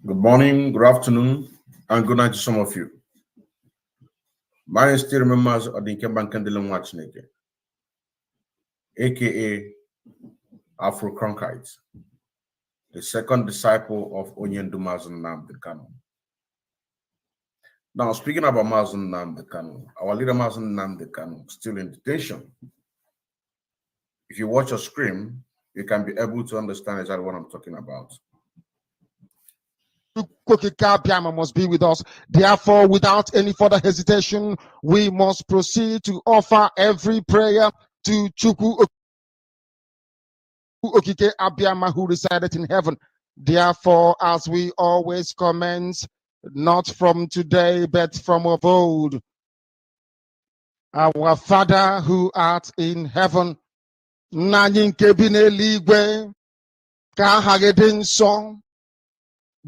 Good morning, good afternoon, and good night to some of you. My name is still members of the Kembankandilan Watchneke, aka Afro Cronkite, the second disciple of Mazi Nnamdi Kanu. Now, speaking about Mazi Nnamdi Kanu, our leader Mazi Nnamdi Kanu still in detention. If you watch a screen, you can be able to understand exactly what I'm talking about. Must be with us. Therefore, without any further hesitation, we must proceed to offer every prayer to Chukwu Okike Abiyama, who resided in heaven. Therefore, as we always commence, not from today, but from of old, our Father who art in heaven,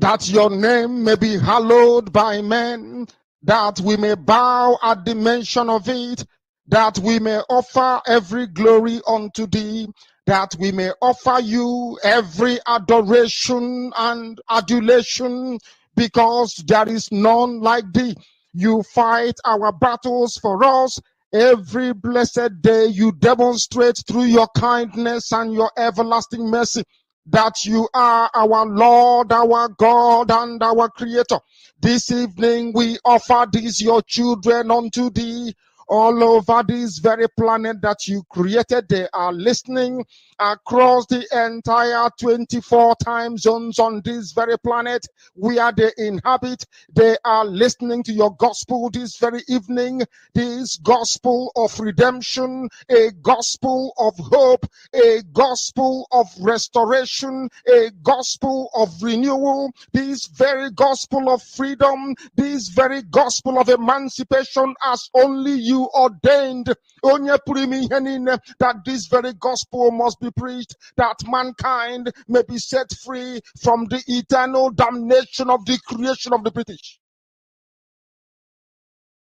that your name may be hallowed by men, that we may bow at the mention of it, that we may offer every glory unto thee, that we may offer you every adoration and adulation, because there is none like thee. You fight our battles for us. Every blessed day you demonstrate through your kindness and your everlasting mercy that you are our Lord, our God, and our Creator. This evening we offer these your children unto thee. All over this very planet that you created, they are listening across the entire 24 time zones on this very planet where they inhabit. They are listening to your gospel this very evening, this gospel of redemption, a gospel of hope, a gospel of restoration, a gospel of renewal, this very gospel of freedom, this very gospel of emancipation as only you ordained. That this very gospel must be preached, that mankind may be set free from the eternal damnation of the creation of the British.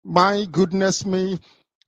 My goodness me,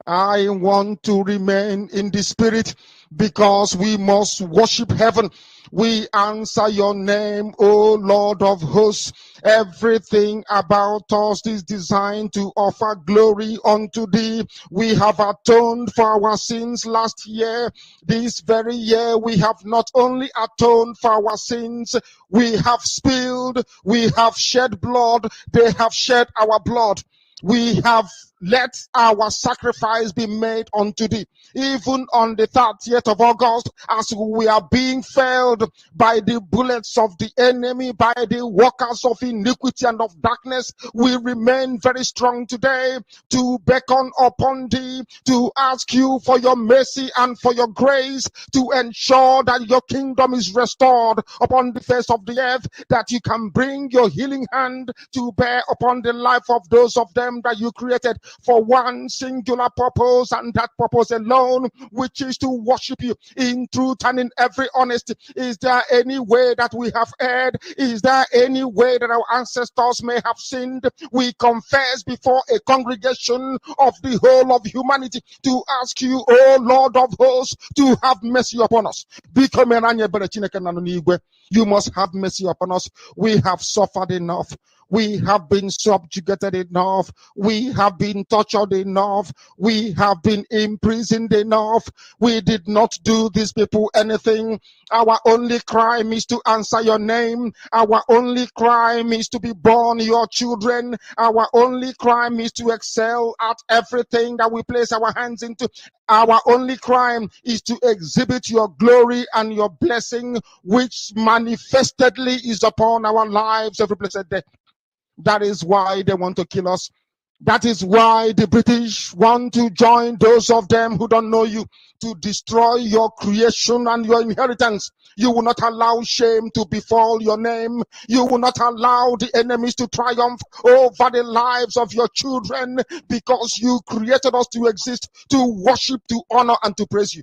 I want to remain in the spirit because we must worship heaven. We answer your name, O Lord of hosts. Everything about us is designed to offer glory unto thee. We have atoned for our sins last year. This very year we have not only atoned for our sins, we have spilled, we have shed blood, they have shed our blood. We have let our sacrifice be made unto thee. Even on the 30th of August, as we are being felled by the bullets of the enemy, by the workers of iniquity and of darkness, we remain very strong today to beckon upon thee, to ask you for your mercy and for your grace, to ensure that your kingdom is restored upon the face of the earth, that you can bring your healing hand to bear upon the life of those of them that you created for one singular purpose, and that purpose alone, which is to worship you in truth and in every honesty. Is there any way that we have erred? Is there any way that our ancestors may have sinned? We confess before a congregation of the whole of humanity to ask you, O Lord of hosts, to have mercy upon us. You must have mercy upon us. We have suffered enough. We have been subjugated enough. We have been tortured enough. We have been imprisoned enough. We did not do these people anything. Our only crime is to answer your name. Our only crime is to be born your children. Our only crime is to excel at everything that we place our hands into. Our only crime is to exhibit your glory and your blessing, which manifestedly is upon our lives every blessed day. That is why they want to kill us. That is why the British want to join those of them who don't know you to destroy your creation and your inheritance. You will not allow shame to befall your name. You will not allow the enemies to triumph over the lives of your children, because you created us to exist, to worship, to honor, and to praise you.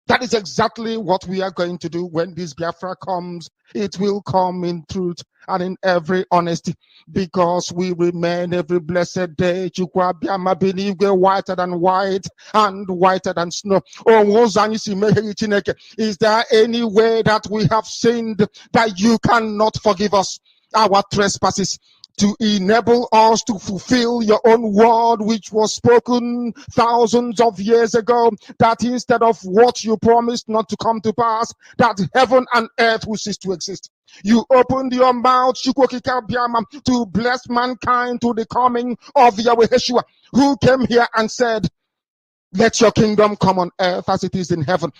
That is exactly what we are going to do when this Biafra comes. It will come in truth and in every honesty, because we remain every blessed day whiter than white and whiter than snow. Is there any way that we have sinned that you cannot forgive us? our trespasses, to enable us to fulfill your own word, which was spoken thousands of years ago, that instead of what you promised not to come to pass, that heaven and earth will cease to exist. You opened your mouth to bless mankind to the coming of Yahweh Yeshua, who came here and said, let your kingdom come on earth as it is in heaven.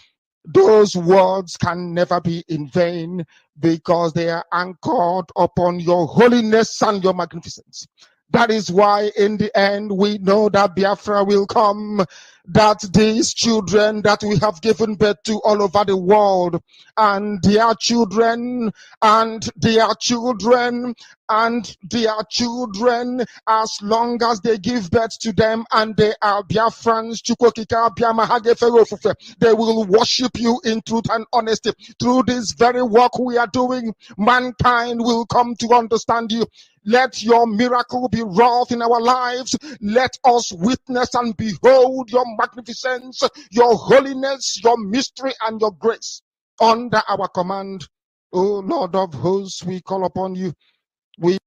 Those words can never be in vain, because they are anchored upon your holiness and your magnificence. That is why in the end we know that Biafra will come, that these children that we have given birth to all over the world, and their children, and their children, and their children, as long as they give birth to them and they are Biafrans, they will worship you in truth and honesty. Through this very work we are doing, mankind will come to understand you. Let your miracle be wrought in our lives. Let us witness and behold your magnificence, your holiness, your mystery, and your grace under our command. O Lord of hosts, we call upon you. We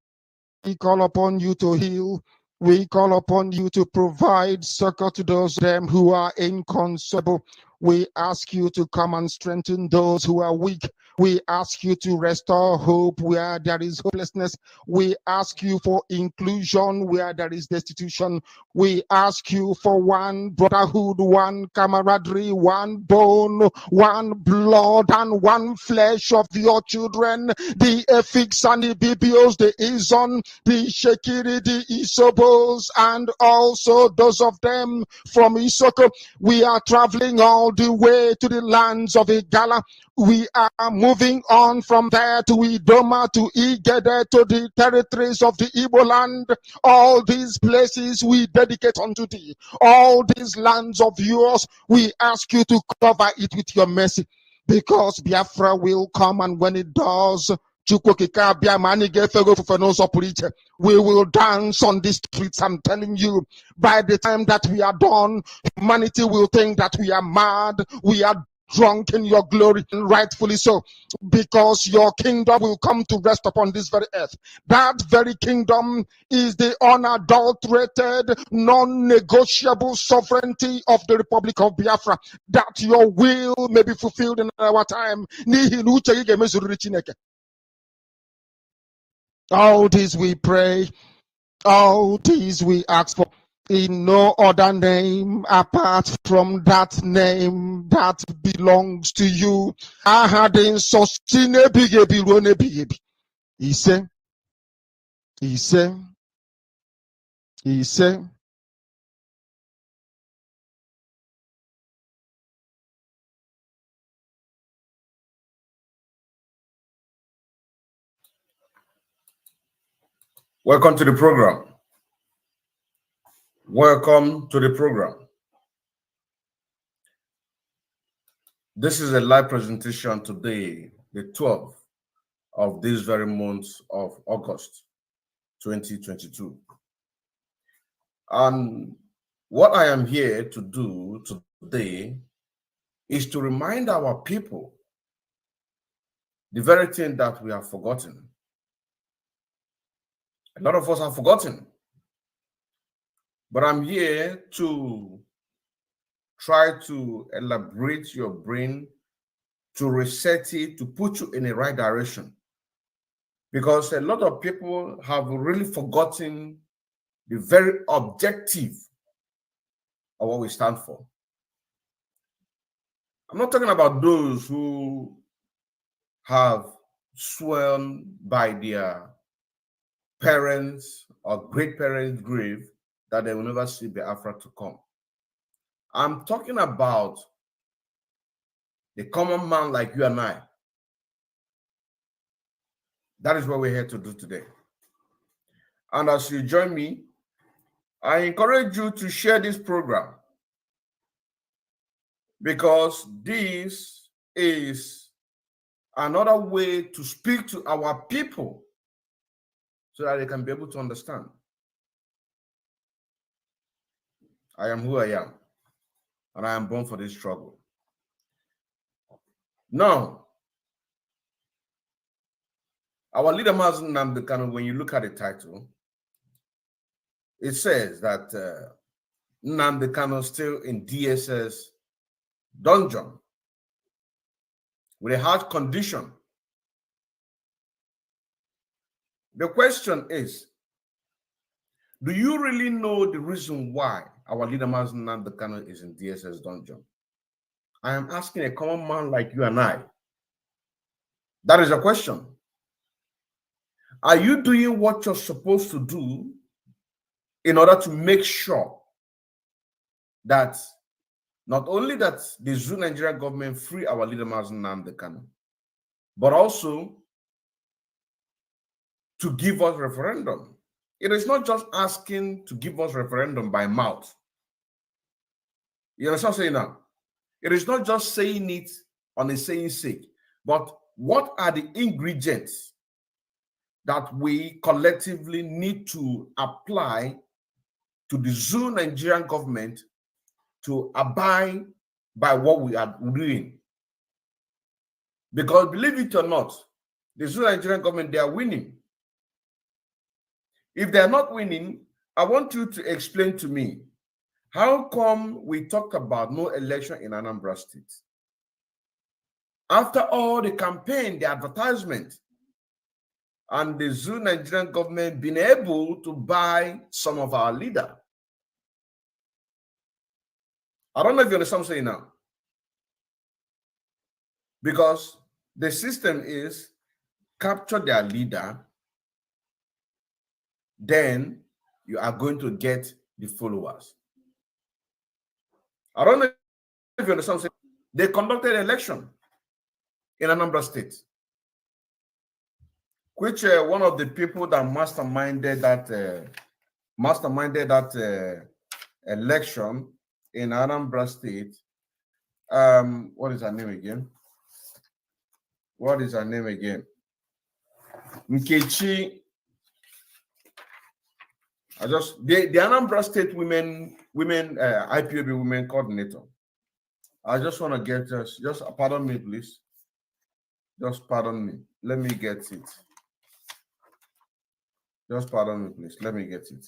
call upon you to heal. We call upon you to provide succor to those them who are inconsolable. We ask you to come and strengthen those who are weak. We ask you to restore hope where there is hopelessness. We ask you for inclusion where there is destitution. We ask you for one brotherhood, one camaraderie, one bone, one blood, and one flesh of your children, the Efiks and the Bibios, the Izon, the Shekiri, the Isobos, and also those of them from Isoko. We are traveling all the way to the lands of Igala. We are moving on from there to Idoma, to Igede, to the territories of the Igbo land. All these places we dedicate unto thee. All these lands of yours, we ask you to cover it with your mercy, because Biafra will come, and when it does, we will dance on the streets. I'm telling you, by the time that we are done, humanity will think that we are mad, we are drunk in your glory, and rightfully so, because your kingdom will come to rest upon this very earth. That very kingdom is the unadulterated, non-negotiable sovereignty of the Republic of Biafra, that your will may be fulfilled in our time. All this we pray, all these we ask for, in no other name apart from that name that belongs to you. I had in he said, he said, he said. Welcome to the program. Welcome to the program. This is a live presentation today, the 12th of this very month of August 2022. And what I am here to do today is to remind our people the very thing that we have forgotten. A lot of us have forgotten. But I'm here to try to elaborate your brain, to reset it, to put you in the right direction. Because a lot of people have really forgotten the very objective of what we stand for. I'm not talking about those who have sworn by their parents or great parents' grave that they will never see Biafra to come. I'm talking about the common man like you and I. That is what we're here to do today. And as you join me, I encourage you to share this program, because this is another way to speak to our people so that they can be able to understand. I am who I am, and I am born for this struggle. Now, Our leader, Mazi Nnamdi Kanu, when you look at the title, it says that Nnamdi Kanu still in DSS dungeon with a heart condition. The question is, do you really know the reason why our leader Mazi Nnamdi Kanu is in DSS dungeon? I am asking a common man like you and I. That is a question. Are you doing what you're supposed to do in order to make sure that not only that the Zoo Nigerian government free our leader Mazi Nnamdi Kanu, but also to give us referendum? It is not just asking to give us referendum by mouth. You understand what I'm saying now? It is not just saying it on a saying sake, but what are the ingredients that we collectively need to apply to the Zoo Nigerian government to abide by what we are doing? Because believe it or not, the Zoo Nigerian government, they are winning. If they are not winning, I want you to explain to me, how come we talked about no election in Anambra State? After all the campaign, the advertisement, and the Zoo Nigerian government been able to buy some of our leader. I don't know if you understand what I'm saying now. Because the system is capture their leader, then you are going to get the followers. I don't know if you understand what I'm saying. They conducted an election in Anambra State, which one of the people that masterminded that election in Anambra State. What is her name again? Nkechi. The Anambra State women IPOB women coordinator. I just want to get just pardon me, please. Just pardon me. Let me get it. Just pardon me, please. Let me get it.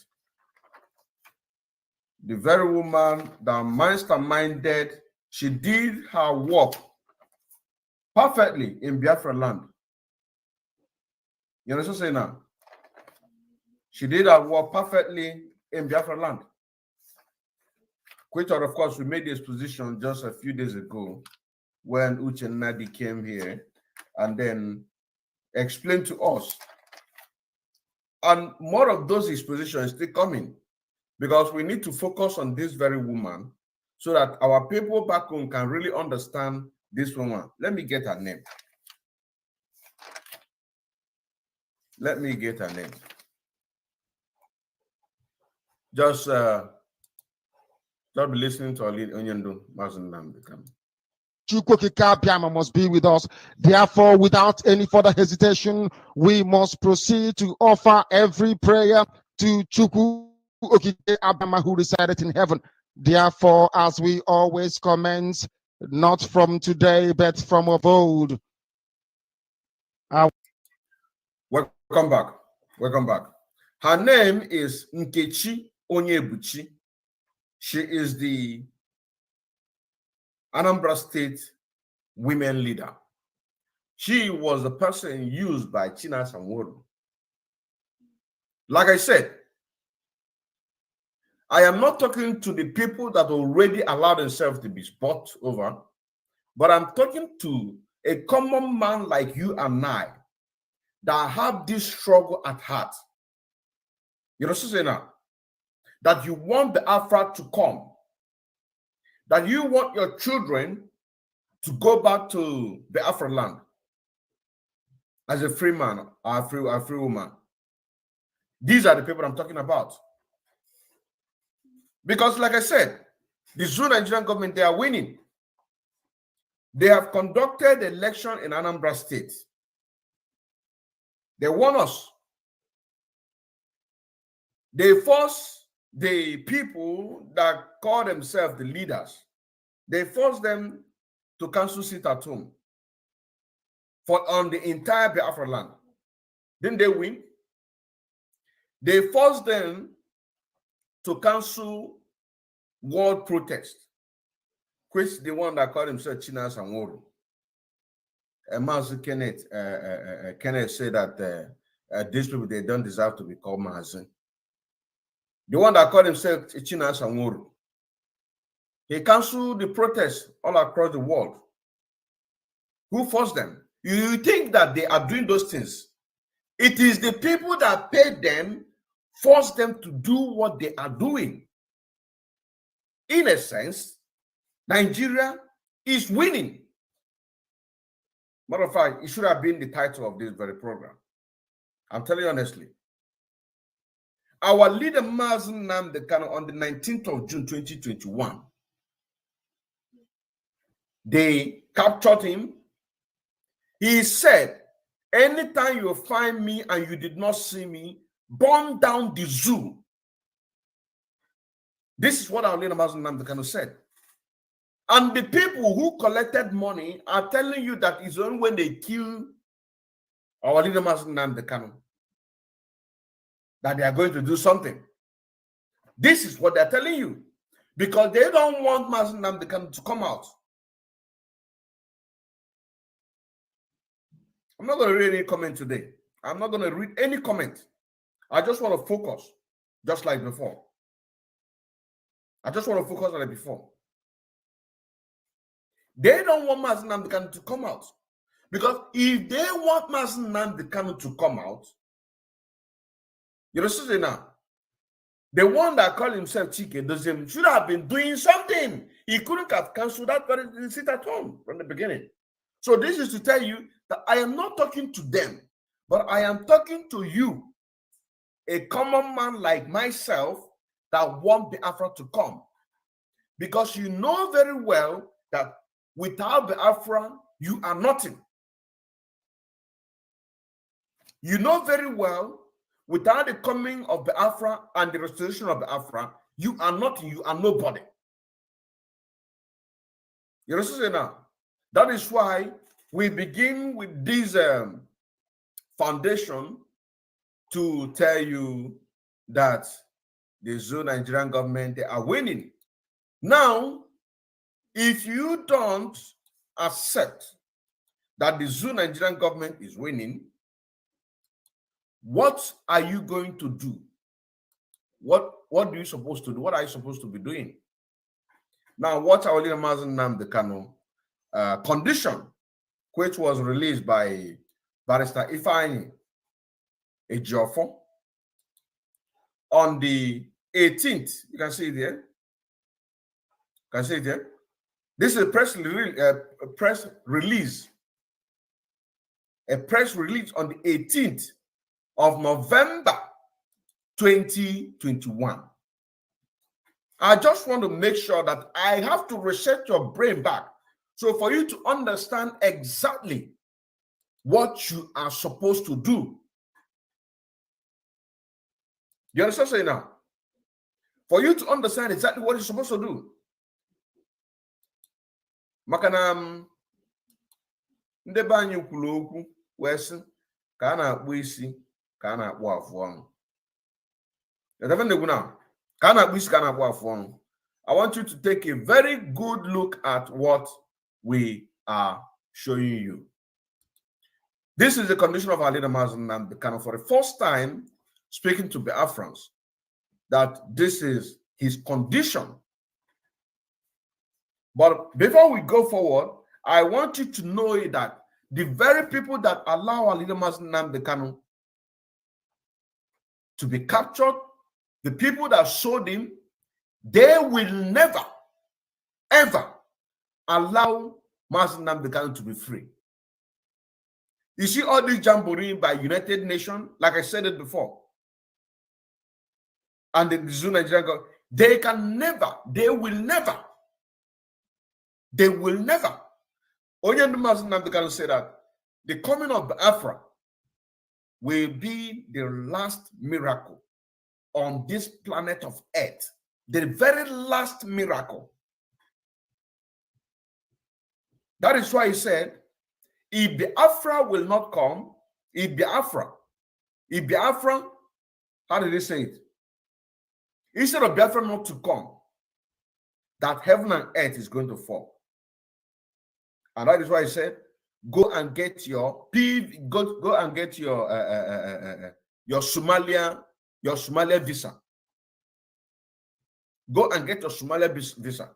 The very woman that masterminded, she did her work perfectly in Biafra land. You understand what I'm saying now? She did her work perfectly in Biafra land. Which, of course, we made this position just a few days ago when Uche Nnadi came here and then explained to us. And more of those expositions still coming, because we need to focus on this very woman so that our people back home can really understand this woman. Let me get her name. Let me get her name. Just be listening to our lead Onyendo Mazi Nnamdi Kanu. Chukwokika must be with us. Therefore, without any further hesitation, we must proceed to offer every prayer to Chukwu Okike Abiyama, who resided in heaven. Therefore, as we always commence, not from today, but from of old. Welcome back. Welcome back. Her name is Nkechi Onyebuchi. She is the Anambra State women leader. She was the person used by China Sanwo-Olu. Like I said, I am not talking to the people that already allowed themselves to be bought over, but I'm talking to a common man like you and I that have this struggle at heart. You know what I'm saying now? That you want the Afra to come, that you want your children to go back to the Afra land as a free man or a free woman. These are the people I'm talking about. Because like I said, the Zoo Nigerian government, they are winning. They have conducted the election in Anambra State. They won us. They forced the people that call themselves the leaders, they forced them to cancel sit at home on the entire Biafra land. Didn't they win? They forced them to cancel world protest, which the one that called himself Chinas and Woro. Mazi Kenneth said that these people, they don't deserve to be called Mazi. The one that called himself Chinas and Woro, he canceled the protests all across the world. Who forced them? You think that they are doing those things? It is the people that paid them, forced them to do what they are doing. In a sense, Nigeria is winning. Matter of fact, it should have been the title of this very program. I'm telling you honestly. Our leader, Mazi Nnamdi Kanu, on the 19th of June 2021, they captured him. He said, anytime you find me and you did not see me, burn down the zoo. This is what our leader Mazi Nnamdi Kanu said. And the people who collected money are telling you that it's only when they kill our leader Mazi Nnamdi Kanu that they are going to do something. This is what they're telling you, because they don't want Mazi Nnamdi Kanu to come out. I'm not going to read any comment today. I'm not going to read any comment. I just want to focus, just like before. I just want to focus on it before. They don't want Mazi Nnamdi Kanu to come out. Because if they want Mazi Nnamdi Kanu to come out, you know, now, the one that called himself Chike should have been doing something. He couldn't have cancelled that very sit at home from the beginning. So this is to tell you that I am not talking to them, but I am talking to you, a common man like myself that want Biafra to come. Because you know very well that without Biafra, you are nothing. You know very well, without the coming of Biafra and the restoration of Biafra, you are nothing, you are nobody. You understand now? That is why we begin with this foundation to tell you that the Zoo Nigerian government, they are winning. Now, if you don't accept that the Zoo Nigerian government is winning, what are you going to do? What are you supposed to do? What are you supposed to be doing? Now, what our leader Mazi Nnamdi Kanu condition, which was released by Barister Ifeany Ejiofor on the 18th. You can see it there. Can see it there. This is a press release. A press release on the 18th of November 2021. I just want to make sure that I have to reset your brain back. So for you to understand exactly what you are supposed to do. You understand what I'm saying now? For you to understand exactly what you're supposed to do. Makana ndị be anyị kwuru okwu wee sị ka a na-akpụ isi ka a na-akpụ afụ ọnụ. I want you to take a very good look at what we are showing you. This is the condition of our leader Mazi Nnamdi Kanu for the first time speaking to Biafrans, that this is his condition. But before we go forward, I want you to know that the very people that allow our leader Mazi Nnamdi Kanu to be captured, the people that sold him, they will never, ever allow Mazi Nnamdi Kanu to be free. You see all this jamboree by United Nations, like I said it before, and the Zoo Nigerian government, they can never, they will never, Only Mazi Nnamdi Kanu said that the coming of Biafra will be the last miracle on this planet of Earth. The very last miracle. That is why he said, if Biafra will not come, if Biafra If Biafra, how did they say it? Instead of Biafra not to come, that heaven and earth is going to fall. And that is why he said, go and get your go and get your Somalia visa. Go and get your Somalia visa.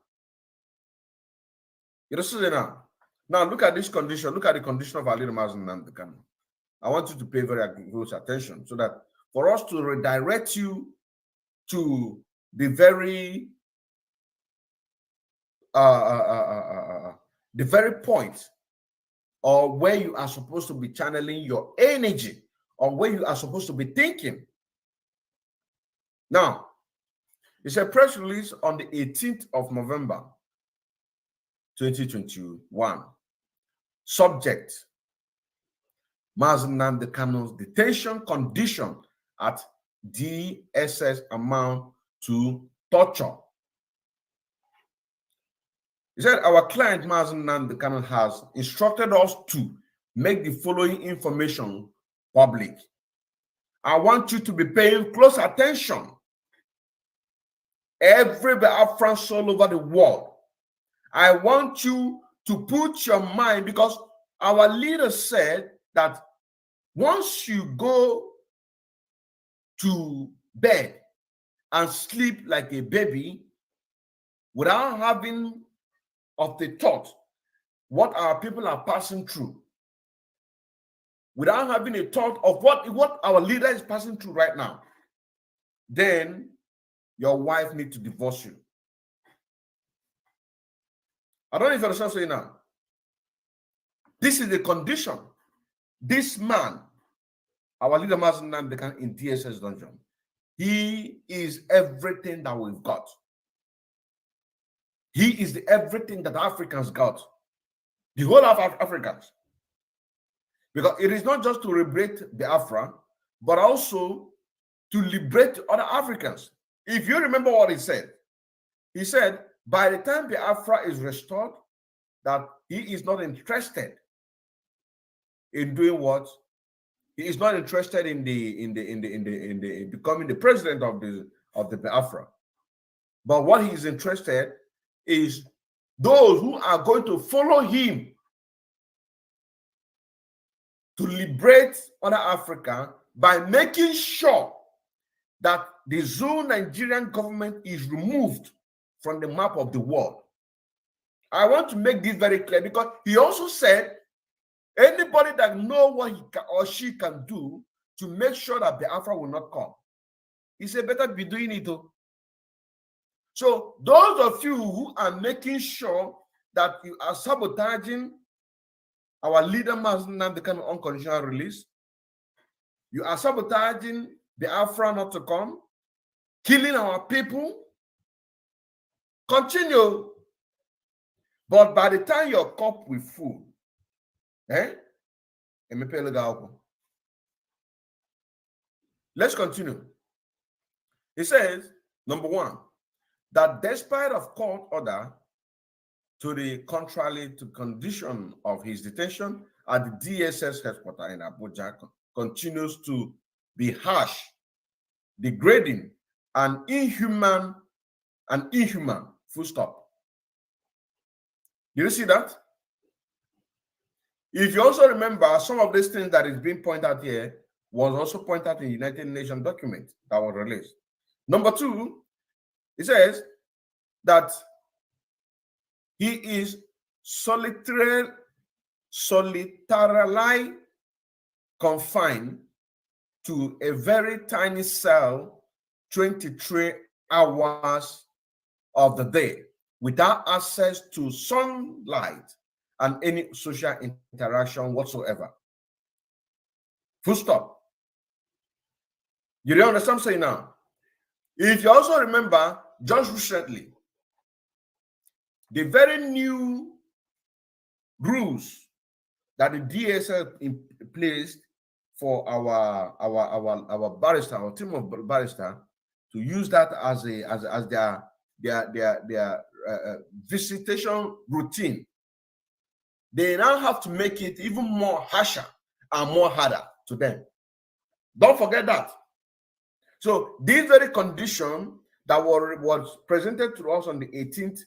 You see now. Now look at this condition. Look at the condition of our leader Mazi Nnamdi Kanu. I want you to pay very close attention so that for us to redirect you to the very point or where you are supposed to be channeling your energy or where you are supposed to be thinking. Now, it's a press release on the 18th of November, 2021. Subject, Mazi Nnamdi Kanu's detention condition at DSS amount to torture. He said, our client Mazi Nnamdi Kanu has instructed us to make the following information public. I want you to be paying close attention. Every Biafran soul over the world. I want you to put your mind, because our leader said that once you go to bed and sleep like a baby without having of the thought what our people are passing through, without having a thought of what our leader is passing through right now, then your wife needs to divorce you. I don't know if you understand what I'm saying now. This is the condition. This man, our leader Mazi Nnamdi Kanu in DSS dungeon, he is everything that we've got. He is everything that Africans got. The whole of Africans. Because it is not just to liberate Biafra, but also to liberate other Africans. If you remember what he said by the time Biafra is restored, that he is not interested in doing what? He is not interested in becoming the president of the Biafra. But what he is interested is those who are going to follow him to liberate other Africa by making sure that the Zoo Nigerian government is removed from the map of the world. I want to make this very clear, because he also said anybody that knows what he can or she can do to make sure that Biafra will not come, he said better be doing it too. So those of you who are making sure that you are sabotaging our leader Mazi Nnamdi Kanu unconditional release, you are sabotaging Biafra not to come, killing our people, continue. But by the time your cup will full, let's continue. It says, number one, that despite of court order to the contrary to condition of his detention at the DSS headquarters in Abuja continues to be harsh, degrading, and inhuman, full stop. Did you see that? If you also remember, some of these things that is being pointed out here was also pointed out in the United Nations document that was released. Number two, it says that he is solitarily confined to a very tiny cell 23 hours of the day without access to sunlight and any social interaction whatsoever. Full stop. You don't understand what I'm saying now? If you also remember, just recently, the very new rules that the DSS placed for our barrister, our team of barrister, to use that as their visitation routine, they now have to make it even more harsher and more harder to them. Don't forget that. So this very condition that was presented to us on the 18th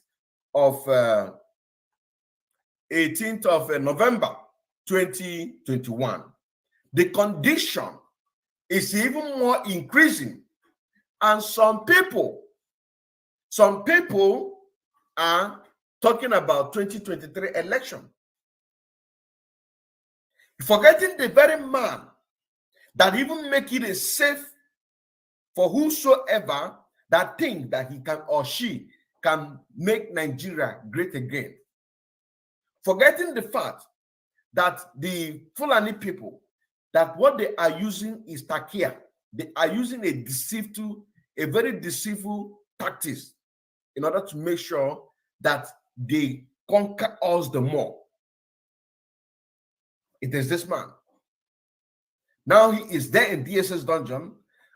of November 2021, the condition is even more increasing. And some people are talking about 2023 election, forgetting the very man that even make it a safe for whosoever that think that he can or she can make Nigeria great again. Forgetting the fact that the Fulani people, that what they are using is takia. They are using a very deceitful tactics in order to make sure that they conquer us the more. It is this man. Now he is there in DSS dungeon,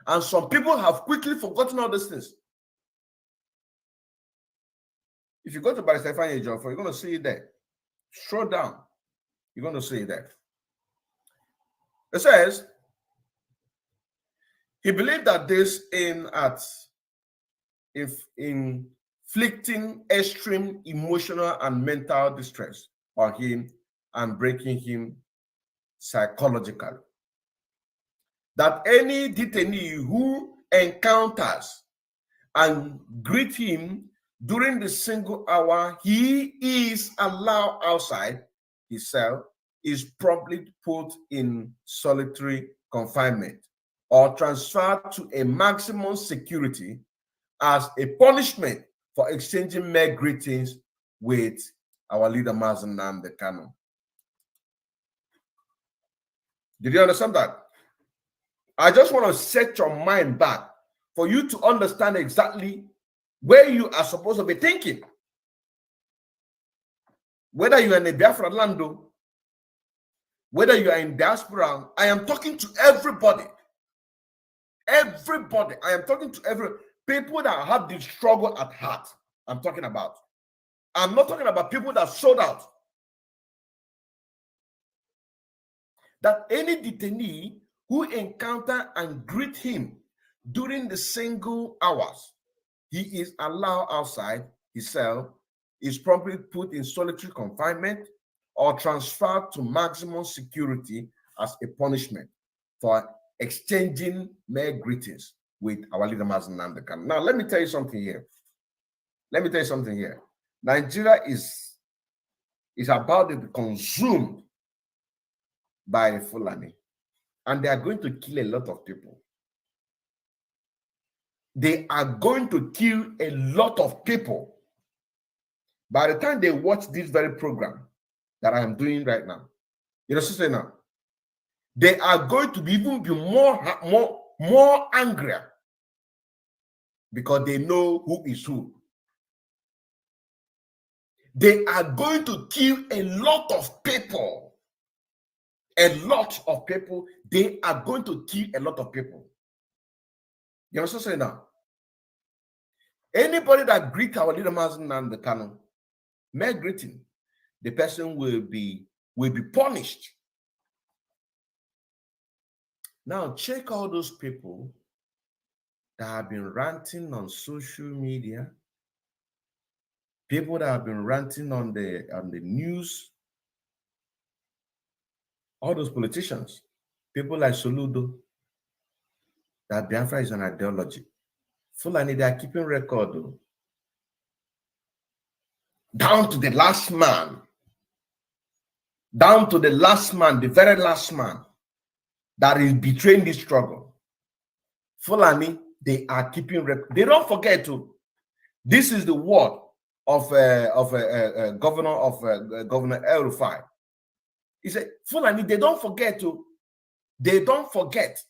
and some people have quickly forgotten all these things. If you go to Barister Ifeany Ejiofor, you're going to see it there. Scroll down. You're going to see it there. It says, he believed that this inflicting extreme emotional and mental distress on him and breaking him psychologically. That any detainee who encounters and greet him during the single hour he is allowed outside his cell is promptly put in solitary confinement or transferred to a maximum security as a punishment for exchanging mere greetings with our leader Mazi Nnamdi Kanu. Did you understand that? I just want to set your mind back for you to understand exactly where you are supposed to be thinking. Whether you are in a Biafra land, whether you are in diaspora, I am talking to everybody. Everybody. I am talking to every people that have the struggle at heart. I'm talking about. I'm not talking about people that sold out. That any detainee who encounter and greet him during the single hours he is allowed outside his cell is promptly put in solitary confinement or transferred to maximum security as a punishment for exchanging mere greetings with our leader Mazi Nnamdi Kanu. Now, let me tell you something here. Nigeria is about to be consumed by Fulani, and they are going to kill a lot of people. They are going to kill a lot of people. By the time they watch this very program that I am doing right now, you know what I'm saying now? They are going to even be more angrier because they know who is who. They are going to kill a lot of people. A lot of people. They are going to kill a lot of people. You know what I'm saying now? Anybody that greets our leader Mazi Nnamdi Kanu, mere greeting, the person will be punished. Now check all those people that have been ranting on social media, people that have been ranting on the news, all those politicians, people like Soludo, that Biafra is an ideology. Fulani, they are keeping record, though. Down to the last man. Down to the last man, the very last man that is betraying this struggle. Fulani, they are keeping record. They don't forget to. This is the word of Governor El-Rufai. He said, Fulani, they don't forget to. They don't forget.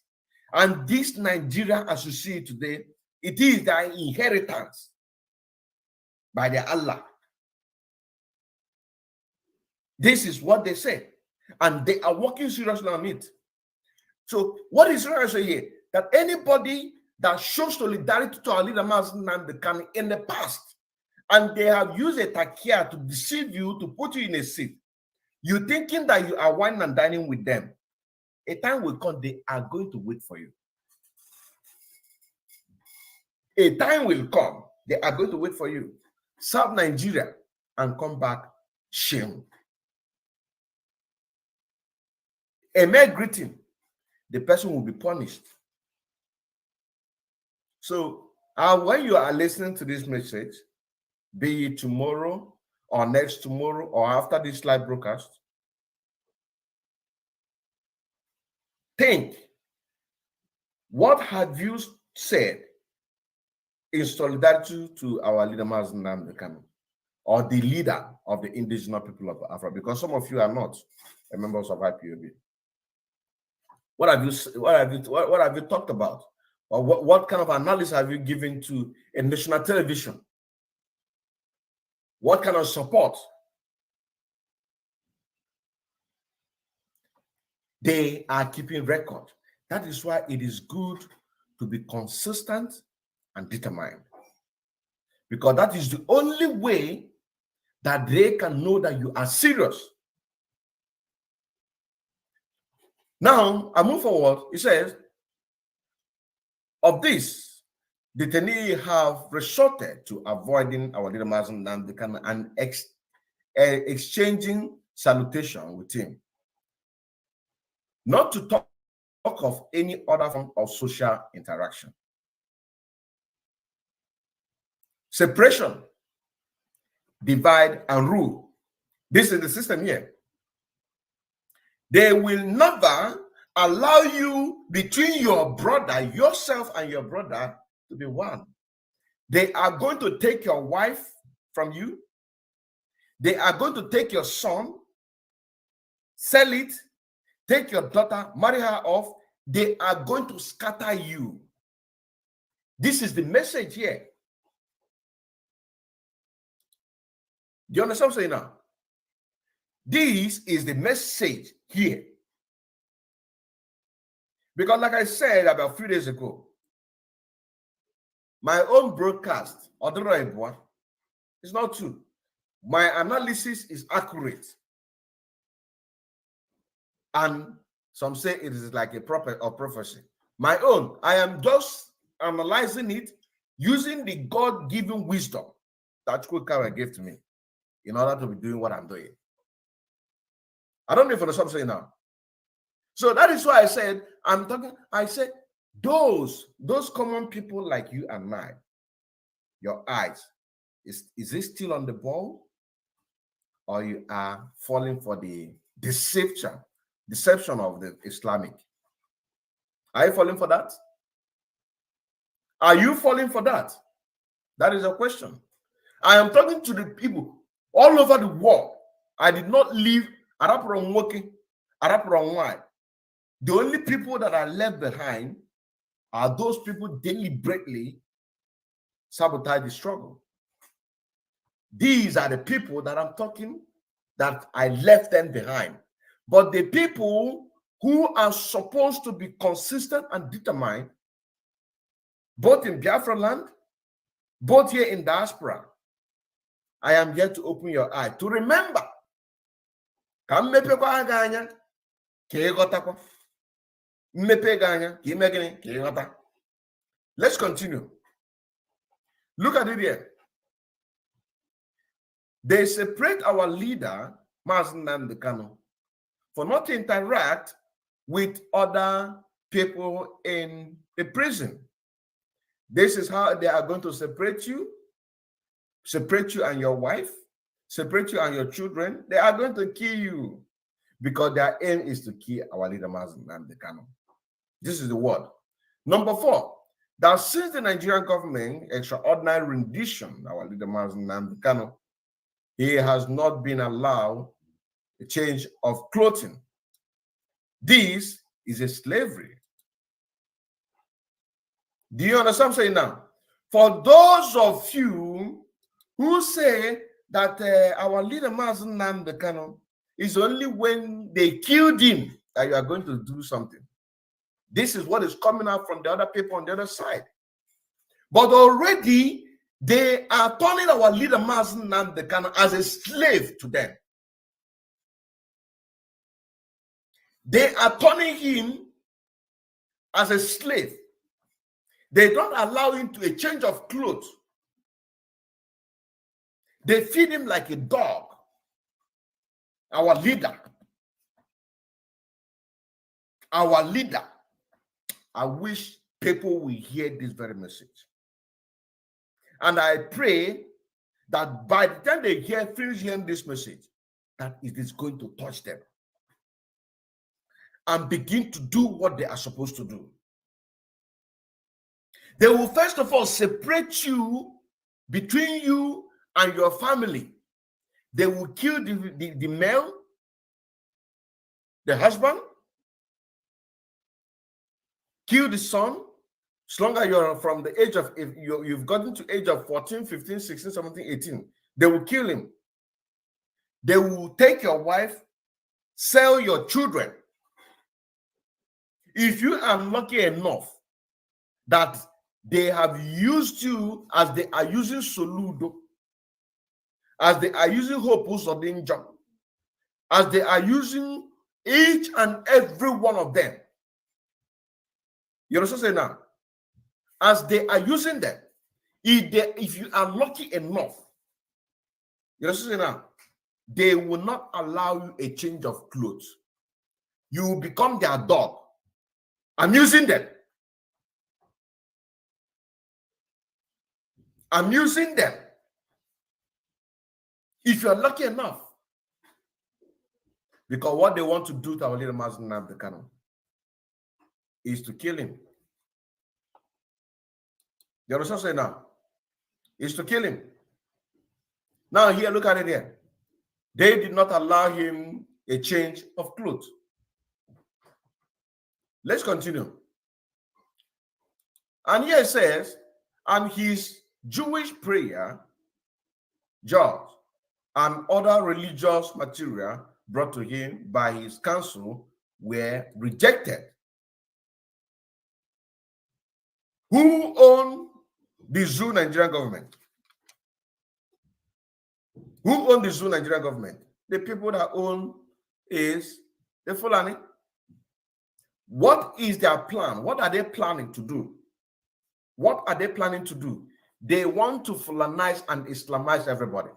And this Nigeria, as you see today, it is their inheritance by their Allah. This is what they say. And they are working seriously on it. So what is serious here? That anybody that shows solidarity to our leader Mazi Nnamdi Kanu in the past, and they have used a takia to deceive you, to put you in a seat, you thinking that you are wine and dining with them. A time will come, they are going to wait for you. A time will come, they are going to wait for you. Serve Nigeria and come back shame. A mere greeting, the person will be punished. So when you are listening to this message, be it tomorrow or next tomorrow or after this live broadcast, think, what have you said in solidarity to our leader, Mazi Nnamdi Kanu, or the leader of the indigenous people of Africa? Because some of you are not members of IPOB. What have you talked about? Or what kind of analysis have you given to a national television? What kind of support? They are keeping record. That is why it is good to be consistent and determined. Because that is the only way that they can know that you are serious. Now, I move forward. It says, of this, detainees have resorted to avoiding our leader Mazi Nnamdi Kanu and exchanging salutation with him. Not to talk of any other form of social interaction. Separation, divide, and rule. This is the system here. They will never allow you between your brother, yourself and your brother, to be one. They are going to take your wife from you. They are going to take your son, sell it, take your daughter, marry her off. They are going to scatter you. This is the message here. Do you understand what I'm saying now? This is the message here. Because like I said about a few days ago, my own broadcast, it's not true. My analysis is accurate. And some say it is like a prophecy. My own, I am just analyzing it using the God-given wisdom that Chukwuka gave to me in order to be doing what I'm doing. I don't know if you understand what I'm saying now. So that is why I said, I said, those common people like you and I, your eyes, is it still on the ball? Or you are falling for the deception of the Islamic? Are you falling for that? Are you falling for that? That is a question. I am talking to the people all over the world. I did not leave Arapron working, Arapron wide. The only people that are left behind are those people deliberately sabotage the struggle. These are the people that I'm talking, that I left them behind. But the people who are supposed to be consistent and determined, both in Biafra land, both here in diaspora, I am here to open your eye to remember. Let's continue. Look at it here. They separate our leader, Mazi Nnamdi Kanu, for not to interact with other people in the prison. This is how they are going to separate you and your wife, separate you and your children. They are going to kill you because their aim is to kill our leader, Mazi Nnamdi Kanu. This is the word. Number 4, that since the Nigerian government extraordinary rendition, our leader, Mazi Nnamdi Kanu, he has not been allowed a change of clothing. This is a slavery. Do you understand what I'm saying now? For those of you who say that our leader Mazi Nnamdi Kanu is only when they killed him that you are going to do something. This is what is coming out from the other people on the other side. But already they are turning our leader Mazi Nnamdi Kanu as a slave to them. They are turning him as a slave. They don't allow him to a change of clothes. They feed him like a dog. Our leader. Our leader. I wish people will hear this very message. And I pray that by the time they finish hearing this message, that it is going to touch them and begin to do what they are supposed to do. They will first of all separate you between you and your family. They will kill the male, the husband, kill the son. As long as you're from the age of, if you've gotten to age of 14, 15, 16, 17, 18, they will kill him. They will take your wife, sell your children. If you are lucky enough that they have used you as they are using Soludo, as they are using Hope Usodinja, as they are using each and every one of them. You understand now? As they are using them, if you are lucky enough, you understand now, they will not allow you a change of clothes. You will become their dog. I'm using them. I'm using them. If you're lucky enough. Because what they want to do to our little Mazi Nnamdi Kanu is to kill him. You understand what I'm saying now? Is to kill him. Now here, look at it here. They did not allow him a change of clothes. Let's continue. And here it says, and his Jewish prayer, jars, and other religious material brought to him by his council were rejected. Who owned the Zoo Nigerian government? Who owned the Zoo Nigerian government? The people that own is the Fulani. What is their plan? What are they planning to do? What are they planning to do? They want to Fulanize and Islamize everybody.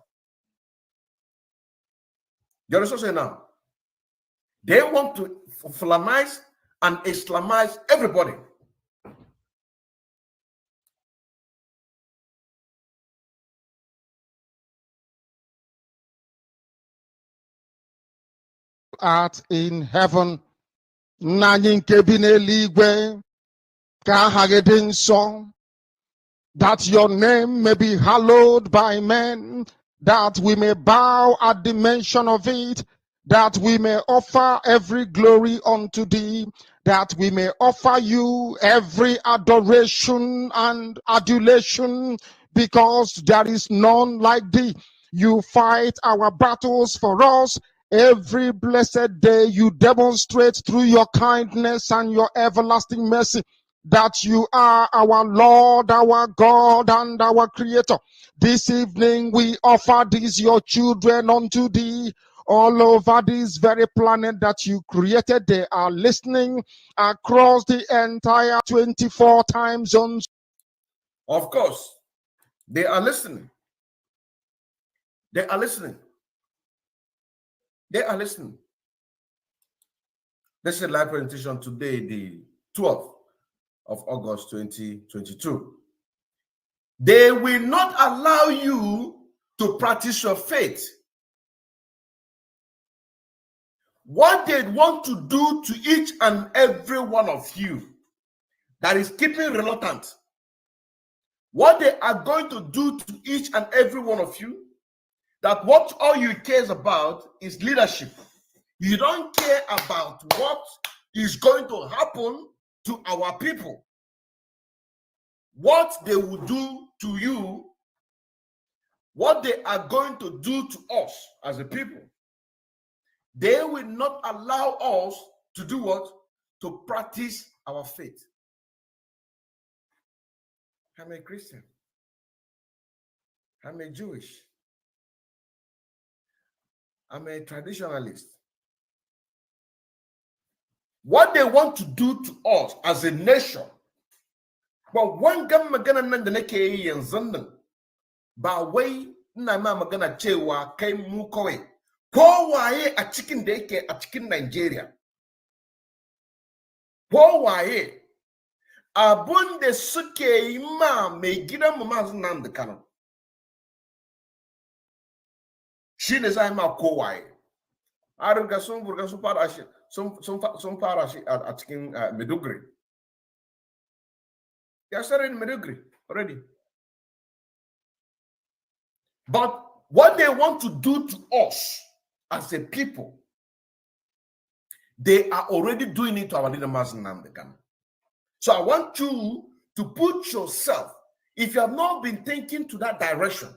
Do you understand what I'm saying now? They want to Fulanize and Islamize everybody. Art in heaven, nanying kebine ligwe, kahagedin song, that your name may be hallowed by men, that we may bow at the mention of it, that we may offer every glory unto thee, that we may offer you every adoration and adulation, because there is none like thee. You fight our battles for us. Every blessed day you demonstrate through your kindness and your everlasting mercy that you are our Lord, our God, and our Creator. This evening we offer these your children unto thee. All over this very planet that you created, they are listening across the entire 24 time zones. Of course, they are listening. They are listening. They are listening. This is a live presentation today, the 12th of August 2022. They will not allow you to practice your faith. What they want to do to each and every one of you that is keeping reluctant, what they are going to do to each and every one of you, that what all you cares about is leadership. You don't care about what is going to happen to our people. What they will do to you, what they are going to do to us as a people. They will not allow us to do what? To practice our faith. I'm a Christian. I'm a Jewish. I'm a traditionalist. what they want to do to us as a nation. But one magana nan da nake yi yanzu nan ba wai ina ma magana cewa kai mu kawai kowaye a cikin da yake a cikin Nigeria. Kowaye abun da suke yi ma mai gidan mu Mazi Nnamdi Kanu shi ne za ma kowaye. A riga sun fara shi sun fara shi a cikin Maiduguri. They are started in Maiduguri already. But what they want to do to us as a people, they are already doing it to our leader Mazi Nnamdi Kanu. So I want you to put yourself, if you have not been thinking to that direction,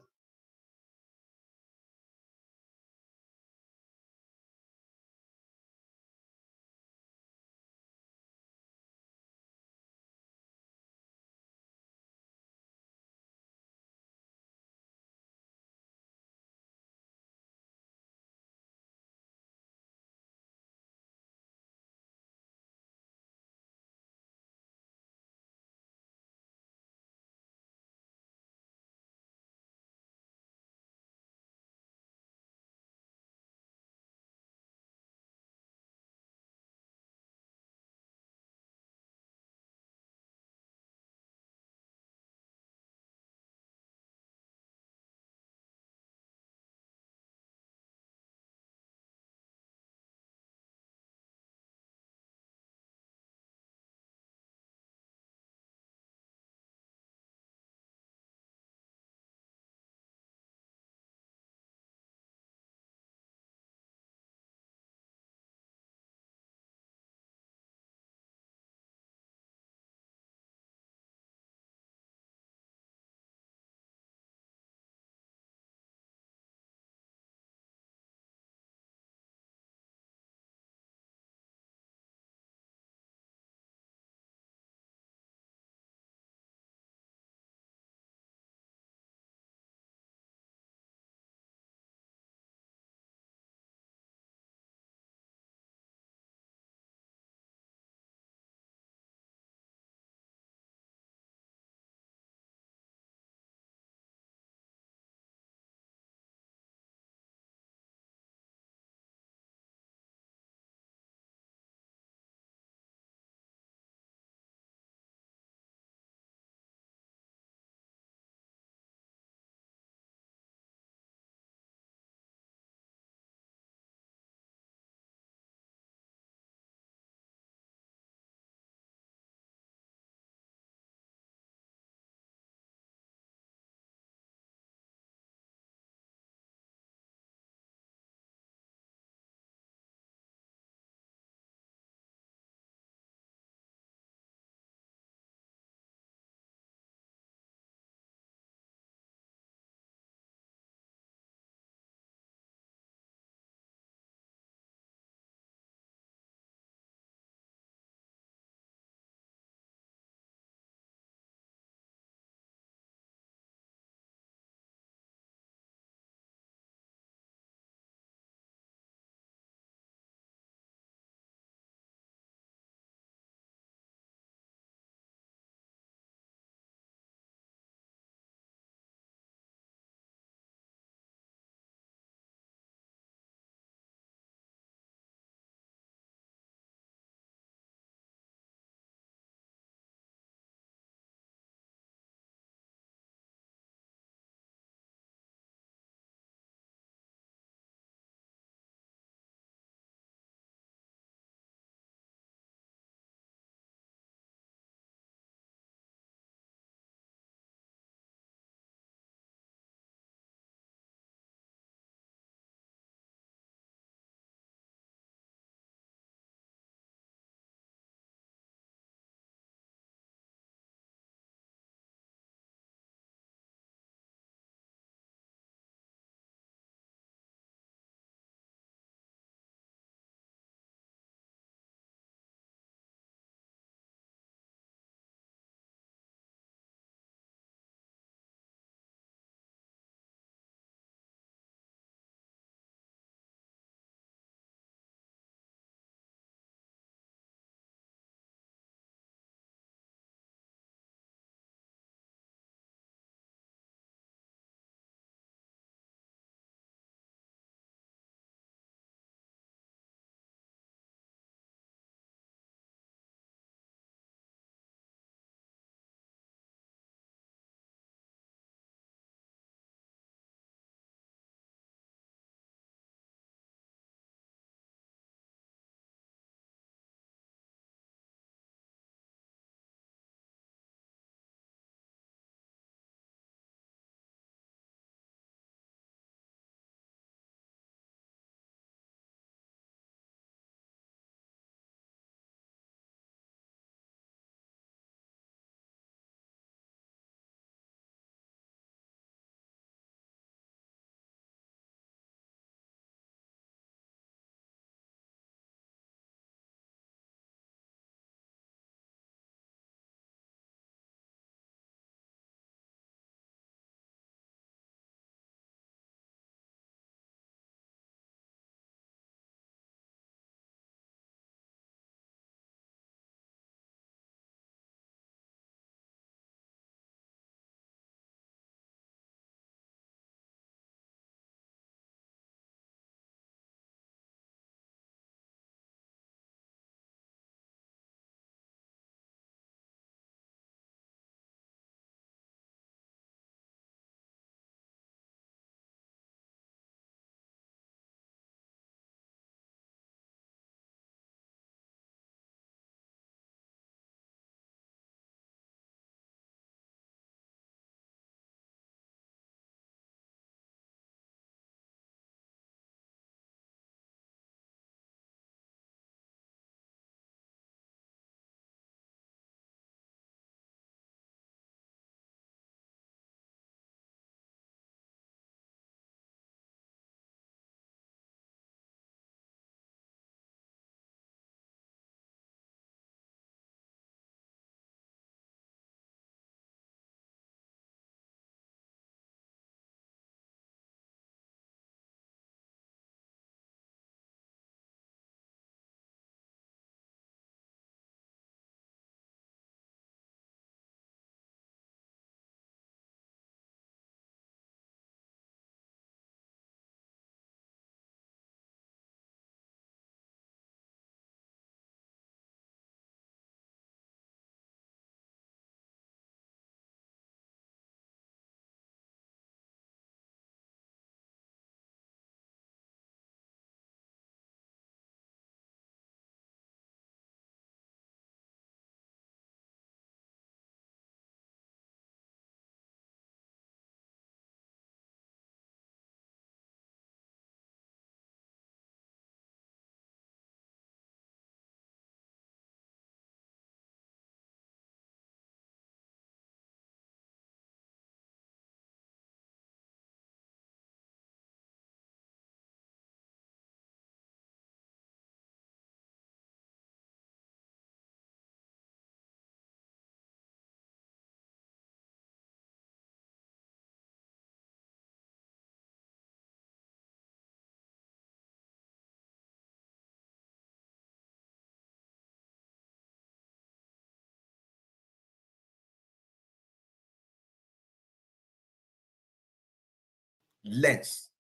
lens,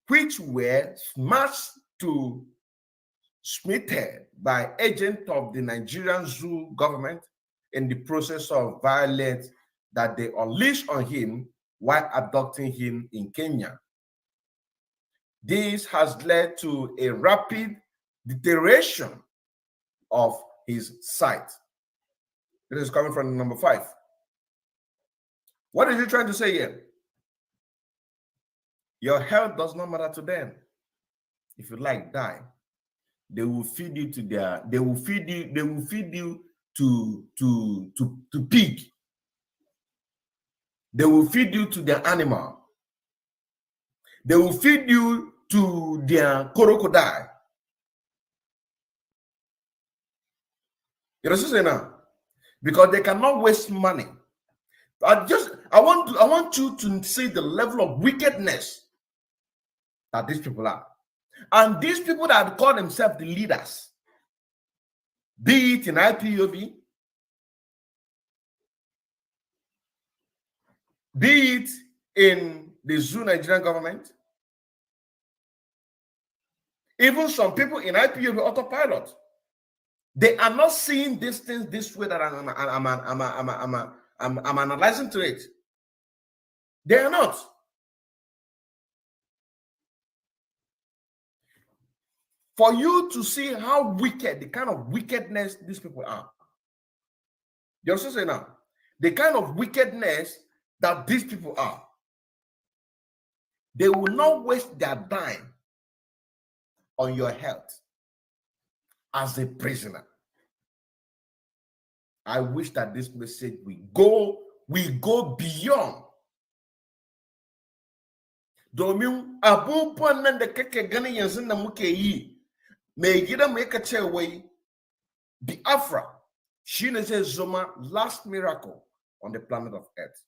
which were smashed to smithered by agents of the Nigerian zoo government in the process of violence that they unleashed on him while abducting him in Kenya. This has led to a rapid deterioration of his sight. This is coming from number 5. What is he trying to say here? Your health does not matter to them. If you like, die. They will feed you to their, they will feed you to pig. They will feed you to their animal. They will feed you to their crocodile. You know what I'm saying now? Because they cannot waste money. I want you to see the level of wickedness that these people are. And these people that call themselves the leaders, be it in IPOB, be it in the zoo Nigerian government, even some people in IPOB autopilot, they are not seeing these things this way that I'm analyzing to it. They are not. For you to see how wicked, the kind of wickedness these people are. You also say now, the kind of wickedness that these people are. They will not waste their time on your health as a prisoner. I wish that this message will go beyond. Domin abubuwan nan da kake ganin yanzu da muke yi, mai gidan mu yake ce wai Biafra shine zai zama last miracle on the planet of Earth.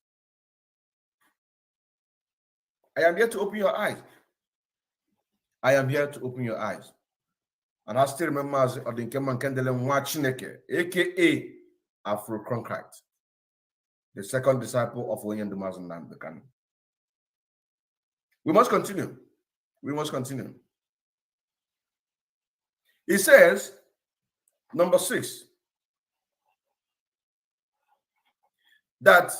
I am here to open your eyes. I am here to open your eyes. And I still remember Mazi Nnamdi Kanu, aka Afro Cronkite, the second disciple of Mazi Nnamdi Kanu. We must continue. We must continue. It says, number 6, that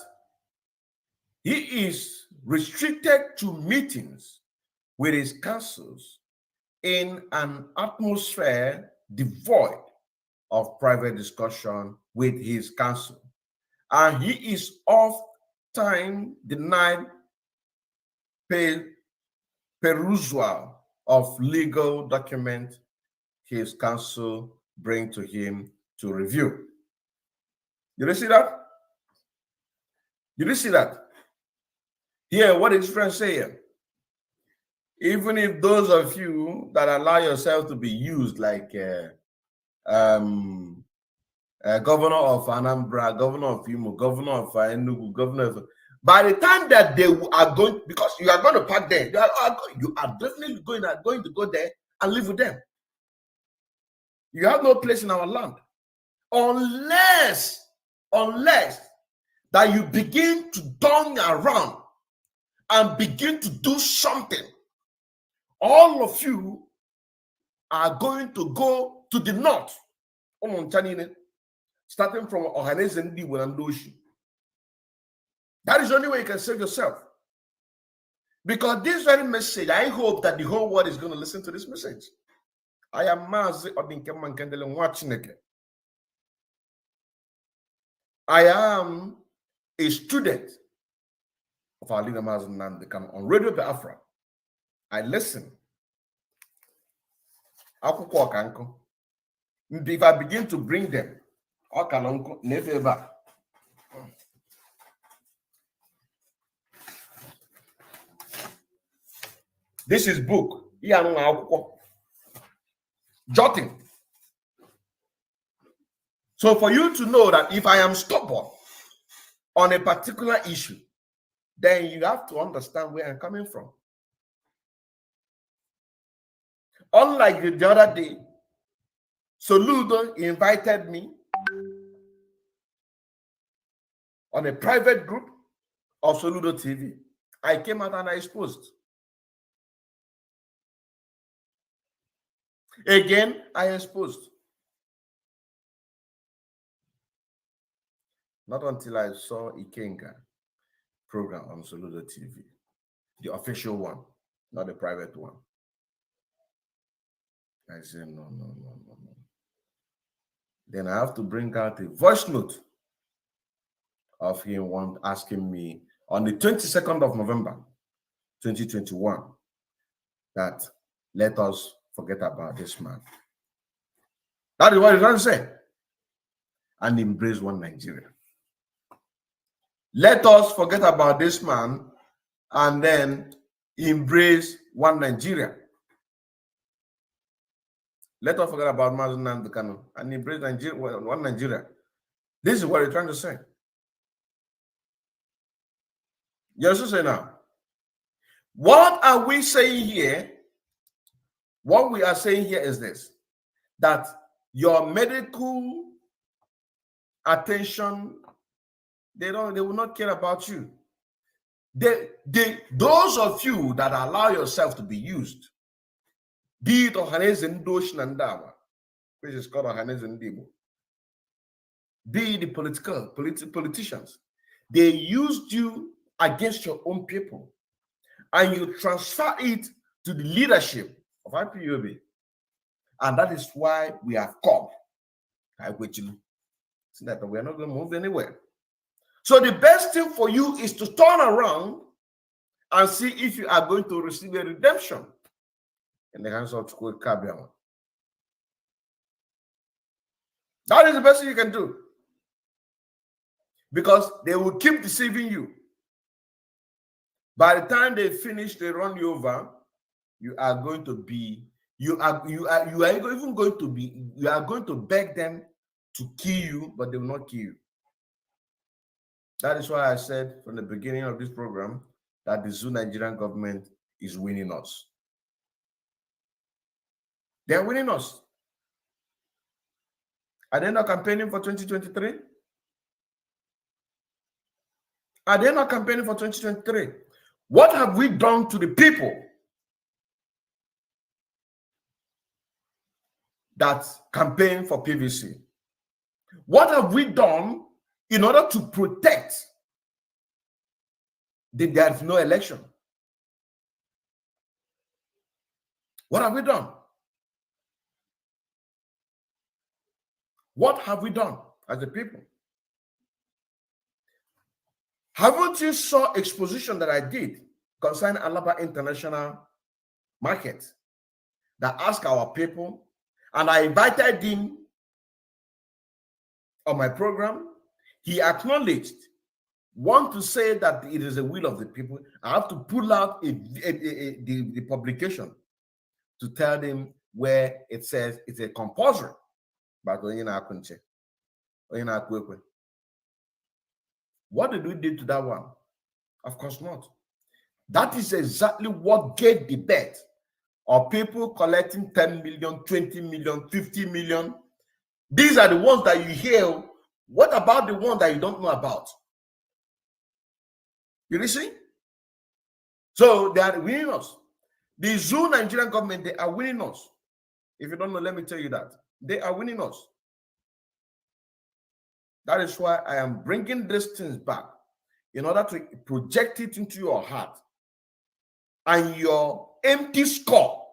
he is restricted to meetings with his counsels in an atmosphere devoid of private discussion with his counsel. And he is oft-time denied perusal of legal documents his counsel bring to him to review. Did you see that? Did you see that? Here, what is trying to say here? Even if those of you that allow yourself to be used like governor of Anambra, governor of Imo, governor of Enugu, governor of, by the time that they are going, because you are going to park there, you are definitely going to go there and live with them. You have no place in our land unless that you begin to turn around and begin to do something. All of you are going to go to the north, starting from Ohanese and Diwandoshi. That is the only way you can save yourself. Because this very message, I hope that the whole world is going to listen to this message. I am Mazi Nnamdi. I am a student of our leader Mazi Nnamdi Kanu on Radio Biafra. I listen. If I begin to bring them, this is book. Jotting. So for you to know that if I am stubborn on a particular issue, then you have to understand where I'm coming from. Unlike the other day, Soludo invited me on a private group of Soludo TV. I came out and I exposed. Again, I exposed. Not until I saw Ikenga program on Soludo TV, the official one, not the private one. I said, no. Then I have to bring out a voice note of him asking me on the 22nd of November, 2021, that let us forget about this man. That is what he's trying to say. And embrace one Nigeria. Let us forget about this man and then embrace one Nigeria. Let us forget about Mazi Nnamdi Kanu and embrace Nigeria, one Nigeria. This is what he's trying to say. You understand now? What are we saying here? What we are saying here is this, that your medical attention, they will not care about you. Those of you that allow yourself to be used, be it Ohaneze Ndosh Nandawa, which is called Ohaneze Ndibo, be it the politicians, they used you against your own people, and you transfer it to the leadership of IPOB, and that is why we have come. So that we are not going to move anywhere. So the best thing for you is to turn around and see if you are going to receive a redemption in the hands of Chukwu Kabiama. That is the best thing you can do. Because they will keep deceiving you. By the time they finish, they run you over, you are going to beg them to kill you, but they will not kill you. That is why I said from the beginning of this program that the Zoo Nigerian government is winning us. They are winning us. Are they not campaigning for 2023? Are they not campaigning for 2023? What have we done to the people that campaign for PVC? What have we done in order to protect that there is no election? What have we done? What have we done as a people? Haven't you saw exposition that I did concerning Alaba International Market that asked our people, and I invited him on my program? He acknowledged, want to say that it is a will of the people. I have to pull out the publication to tell them where it says it's a compulsory. But what did we do to that one? Of course not. That is exactly what gave the bet of people collecting 10 million, 20 million, 50 million. These are the ones that you hear. What about the ones that you don't know about? You see? So they are winning us. The Zoo Nigerian government, they are winning us. If you don't know, let me tell you that. They are winning us. That is why I am bringing these things back in order to project it into your heart and your empty score.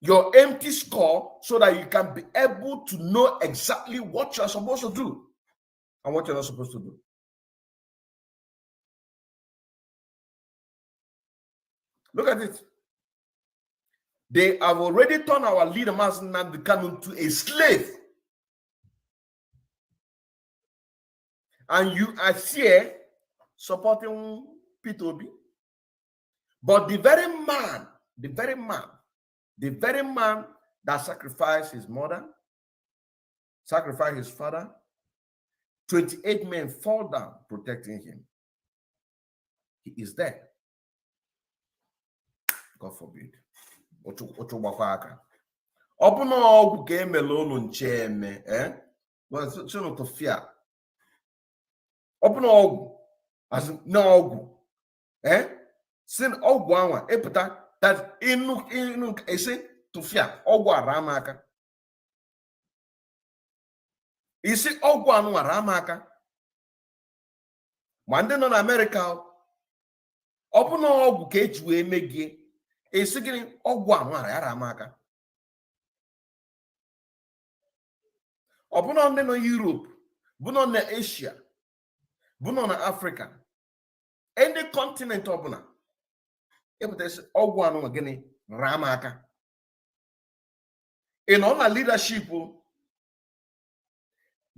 Your empty score, so that you can be able to know exactly what you're supposed to do and what you're not supposed to do. Look at it. They have already turned our leader, Mazi Nnamdi Kanu, to a slave. And you are here supporting P2B. But the very man that sacrificed his mother, sacrificed his father, 28 men fall down protecting him. He is there. God forbid. Open all game alone ncheme, to fear. Open all as no sin all guan epita that in say tụfịa ọgwụ ara m aka. Isi ọgwụ anụ ara m aka. Ma ndị nọ na Amerịka, ọ bụ na ọgwụ ka eji wee megie, esi gịnị ọgwụ anụ ara m aka. Ọ bụ na ndị nọ Europe, bụ nọ na Asia, bụ nọ na Africa, any continent ọbụla, epụtasị ọgwụ anụ gịnị raa m aka. Ị nọ na leadership,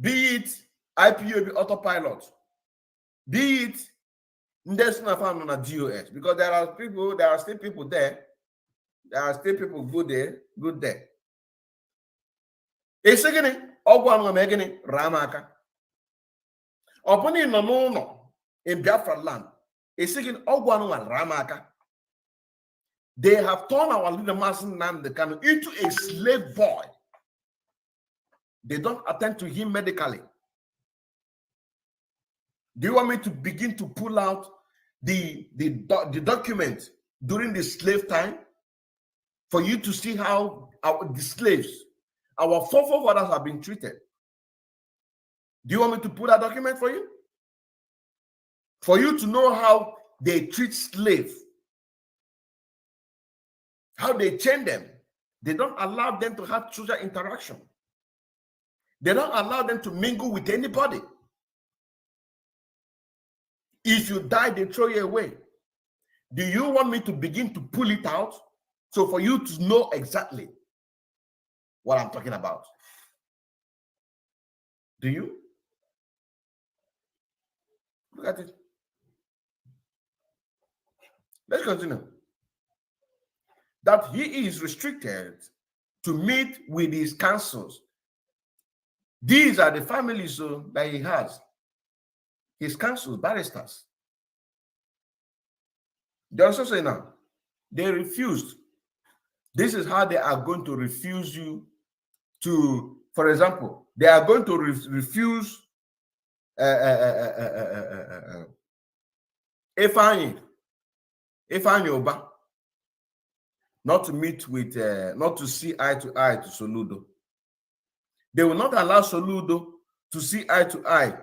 be it IPOB autopilot, be it ndị si na fan na DOS, because there are still people there. There are still people good there. Esi gịnị ọgwụ anụ ma gịnị raa m aka. Ọ bụ na ị nọ n'ụlọ in Biafra land, esi gịnị ọgwụ anụ raa m aka. They have turned our leader Mazi Nnamdi Kanu into a slave boy. They don't attend to him medically. Do you want me to begin to pull out the document during the slave time for you to see how the slaves, our forefathers, have been treated? Do you want me to pull that document for you? For you to know how they treat slaves, how they chain them. They don't allow them to have social interaction. They don't allow them to mingle with anybody. If you die, they throw you away. Do you want me to begin to pull it out so for you to know exactly what I'm talking about? Do you? Look at it. Let's continue. That he is restricted to meet with his councils. These are the families that he has. His councils, barristers. They also say now, they refused. This is how they are going to refuse you to, for example, they are going to refuse Ifeany Oba not to meet with, not to see eye to eye to Soludo. They will not allow Soludo to see eye to eye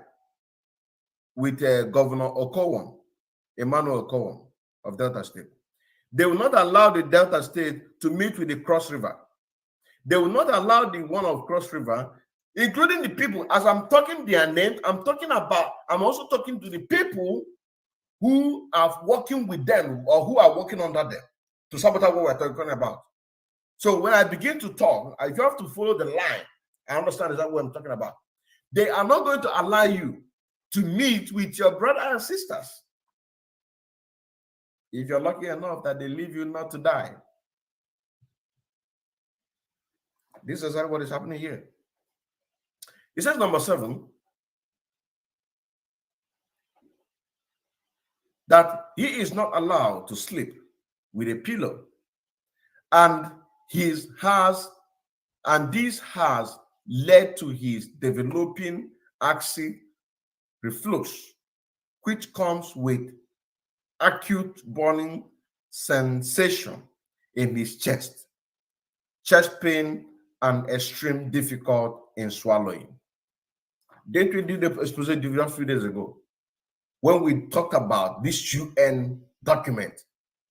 with Governor Okowon, Emmanuel Okowon of Delta State. They will not allow the Delta State to meet with the Cross River. They will not allow the one of Cross River, including the people. As I'm talking their names, I'm also talking to the people who are working with them or who are working under them to sabotage what we're talking about. So when I begin to talk, if you have to follow the line, I understand exactly what I'm talking about. They are not going to allow you to meet with your brothers and sisters. If you're lucky enough that they leave you not to die. This is what is happening here. It says number 7, that he is not allowed to sleep with a pillow, and this has led to his developing acid reflux, which comes with acute burning sensation in his chest pain, and extreme difficulty in swallowing. Didn't we do the expose a few days ago when we talked about this UN document,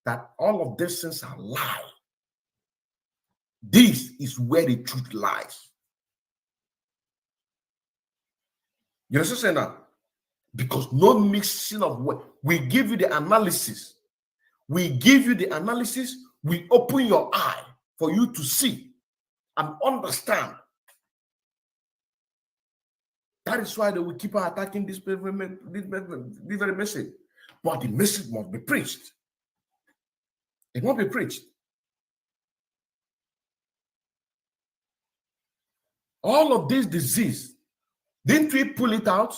that all of these things are lies? This is where the truth lies. You understand now? Because no mixing of words. We give you the analysis. We give you the analysis. We open your eye for you to see and understand. That is why they will keep on attacking this very message. But the message must be preached. It must be preached. All of this disease, didn't we pull it out?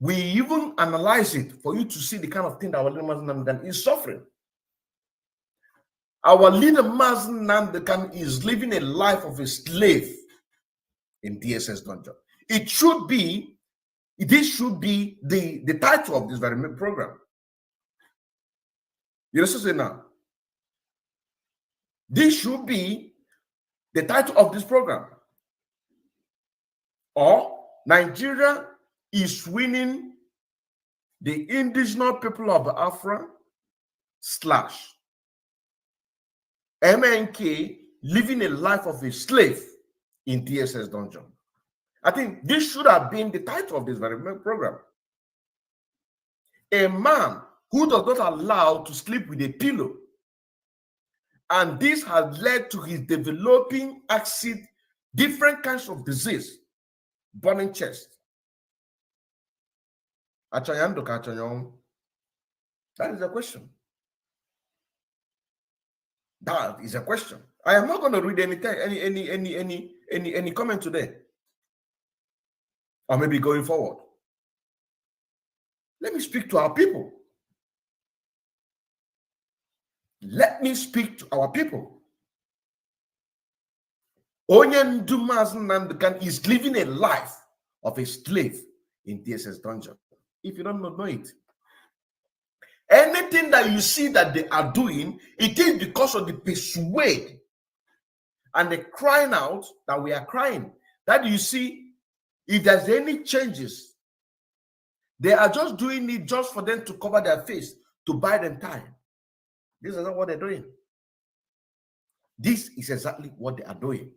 We even analyze it for you to see the kind of thing that our leader Mazi Nnamdi Kanu is suffering. Our leader Mazi Nnamdi Kanu is living a life of a slave in DSS dungeon. This should be the title of this very program. You understand now? This should be the title of this program. Or Nigeria is winning the indigenous people of Biafra / MNK living a life of a slave in DSS dungeon. I think this should have been the title of this very program. A man who does not allow to sleep with a pillow. And this has led to his developing acid, different kinds of disease, burning chest. That is a question. That is a question. I am not going to read any comment today, or maybe going forward. Let me speak to our people. Let me speak to our people. Mazi Nnamdi Kanu is living a life of a slave in DSS dungeon. If you don't know it. Anything that you see that they are doing, it is because of the persuade and the crying out that we are crying. That you see, if there's any changes, they are just doing it just for them to cover their face, to buy them time. This is not what they're doing. This is exactly what they are doing.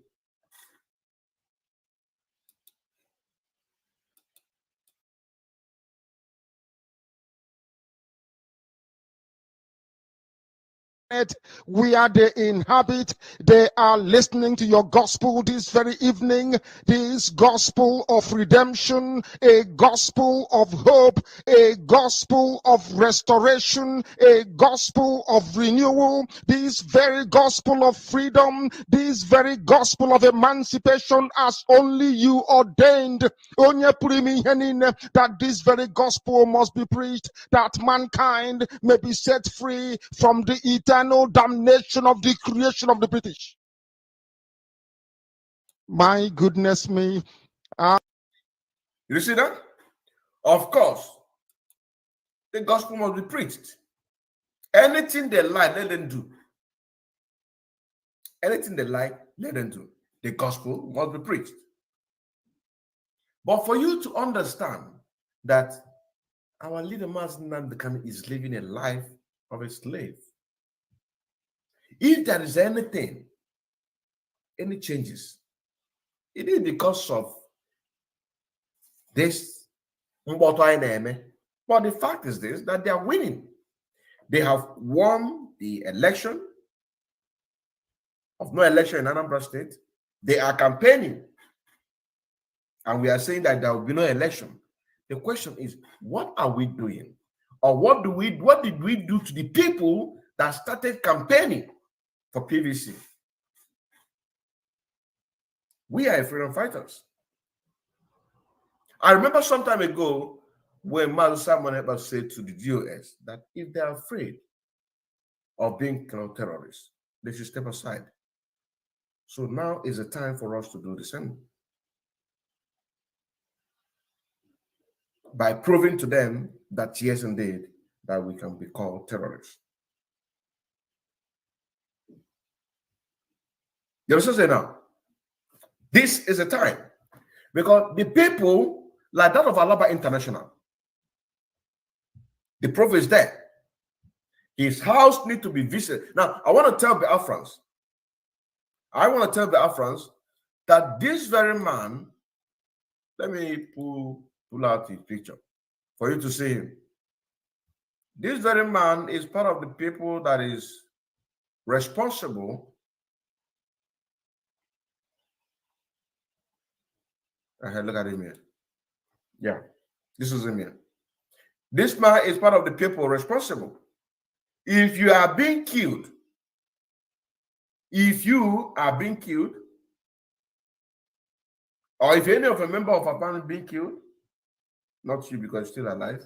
Where they inhabit, they are listening to your gospel this very evening, this gospel of redemption, a gospel of hope, a gospel of restoration, a gospel of renewal, this very gospel of freedom, this very gospel of emancipation as only you ordained. That this very gospel must be preached, that mankind may be set free from the eternal damnation of the creation of the British. My goodness me. You see that? Of course, the gospel must be preached. Anything they like, let them do. Anything they like, let them do. The gospel must be preached. But for you to understand that our leader Mazi Nnamdi Kanu is living a life of a slave, if there is anything, any changes, it is because of this. But the fact is this, that they are winning. They have won the election of no election in Anambra State. They are campaigning. And we are saying that there will be no election. The question is, what are we doing? Or what did we do to the people that started campaigning for PVC? We are freedom fighters. I remember some time ago when Mazi Nnamdi said to the DOS that if they are afraid of being terrorists, they should step aside. So now is the time for us to do the same. By proving to them that yes, indeed, that we can be called terrorists. You understand now? This is a time because the people like that of Alaba International, the proof is there. His house needs to be visited. Now, I want to tell the Afrans, that this very man, let me pull out his picture for you to see him. This very man is part of the people that is responsible. Look at him here. Yeah, this is him here. This man is part of the people responsible. If you are being killed, or if any of a member of a family being killed, not you because you're still alive,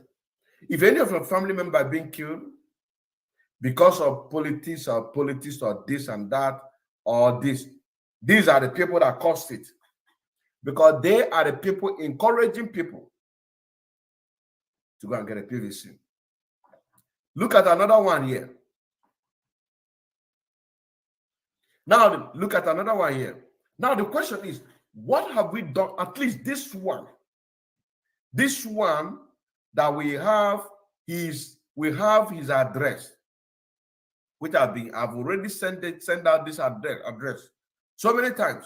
if any of your family member being killed because of politics or this and that or this, these are the people that caused it, because they are the people encouraging people to go and get a PVC. Look at another one here. Now, look at another one here. Now, the question is, what have we done? At least this one that we have we have his address, which I've already sent out this address so many times.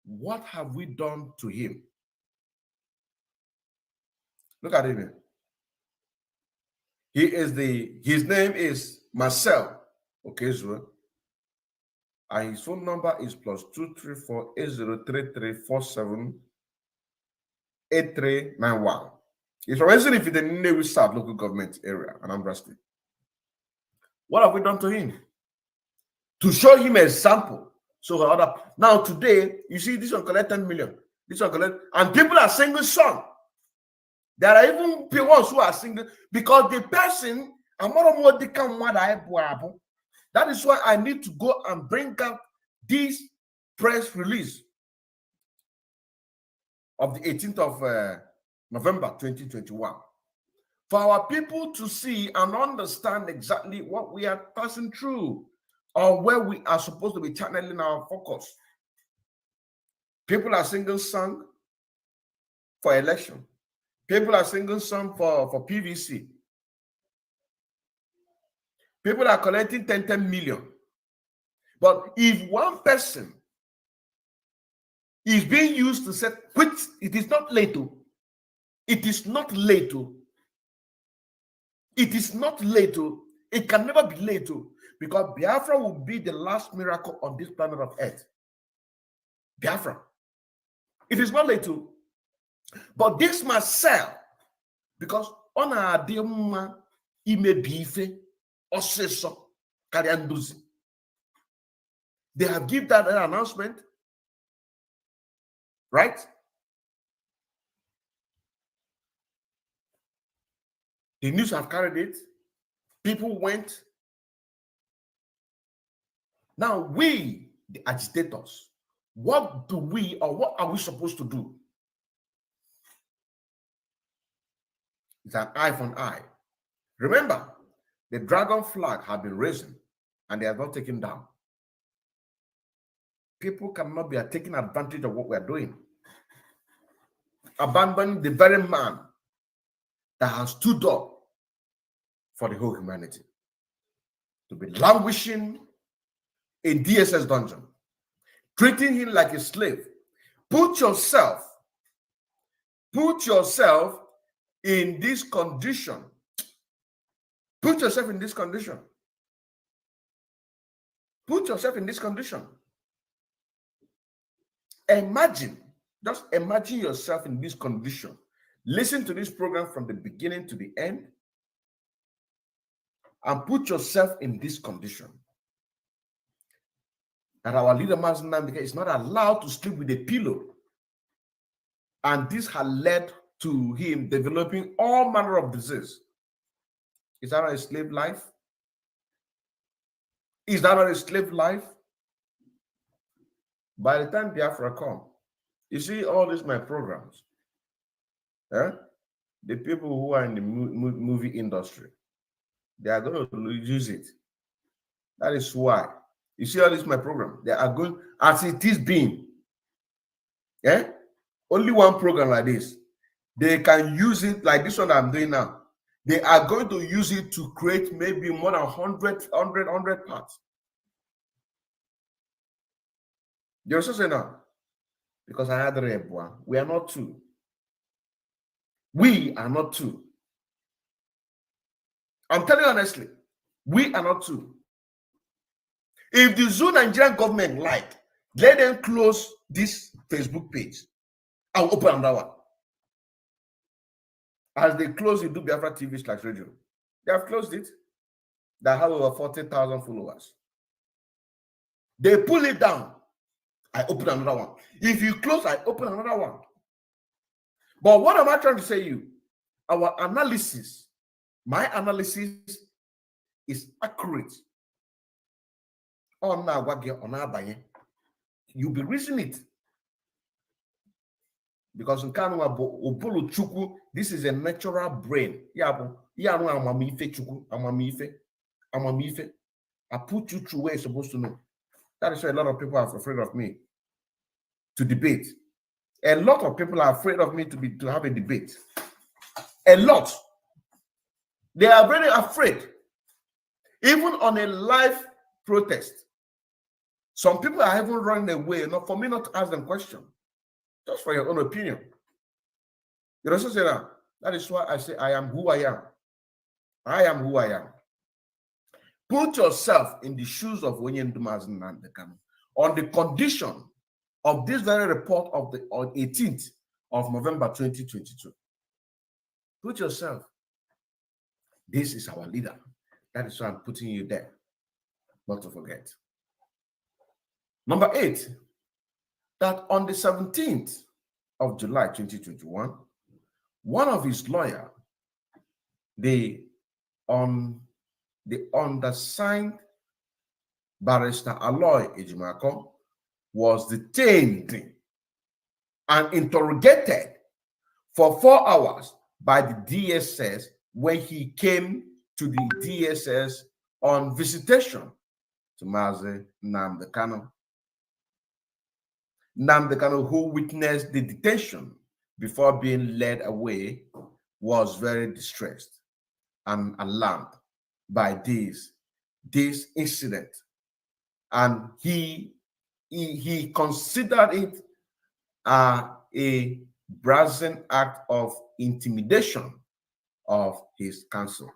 What have we done to him? Look at him. His name is Marcel. Okay, so and his phone number is +234-803347-8391. He's from Ifeany South local government area, Anambra State. What have we done to him? To show him a sample. So now today, you see this one collect 10 million. This one collect, and people are singing song. There are even ones who are singing because the person, that is why I need to go and bring up this press release of the 18th of November 2021 for our people to see and understand exactly what we are passing through or where we are supposed to be channeling our focus. People are singing song for election. People are singing song for PVC. People are collecting 10 million. But if one person is being used to set, which it is not late to, it is not late to, it is not late to, it can never be late to, because Biafra will be the last miracle on this planet of Earth. Biafra. It is not late to. But this must sell, because on our dear imebife oseso karianduzi. They have given that announcement, right? The news have carried it. People went. Now we, the agitators, what do we or what are we supposed to do? It's an eye for an eye. Remember, the dragon flag have been raising and they are not taken down. People cannot be taking advantage of what we are doing. Abandoning the very man that has stood up for the whole humanity. To be languishing in DSS dungeon, treating him like a slave. Put yourself in this condition. Put yourself in this condition. Put yourself in this condition. Just imagine yourself in this condition. Listen to this program from the beginning to the end and put yourself in this condition. That our leader Mazi Nnamdi Kanu is not allowed to sleep with a pillow. And this has led to him developing all manner of disease. Is that not a slave life? Is that not a slave life? By the time Biafra come, you see all these my programs. The people who are in the movie industry, they are going to use it. That is why. You see all this my program. They are going, as it is being. Only one program like this. They can use it like this one I'm doing now. They are going to use it to create maybe more than 100 parts. You also say no. Because I had a one. We are not two. We are not two. I'm telling you honestly, we are not two. If the Zoo Nigerian government let them close this Facebook page. I'll open another one. As they close it, do Biafra TV/radio. They have closed it. They have over 40,000 followers. They pull it down. I open another one. If you close, I open another one. But what am I trying to say to you? Our analysis, my analysis is accurate. You'll be reasoning it. Because in Kanu, this is a natural brain. I put you through where you're supposed to know. That is why a lot of people are afraid of me to debate. A lot of people are afraid of me to have a debate. A lot. They are very afraid. Even on a live protest, some people are even running away, not for me not to ask them questions, just for your own opinion. You also say that. That is why I say I am who I am. I am who I am. Put yourself in the shoes of Mazi Nnamdi Kanu on the condition of this very report of the 18th of November 2022. Put yourself. This is our leader. That is why I'm putting you there. Not to forget. Number 8, that on the 17th of July 2021, one of his lawyers, the undersigned Barister Ejiofor, was detained and interrogated for 4 hours by the DSS when he came to the DSS on visitation to Mazi Nnamdi Kanu. Nnamdi Kanu, who witnessed the detention before being led away, was very distressed and alarmed by this incident, and he considered it a brazen act of intimidation of his counsel.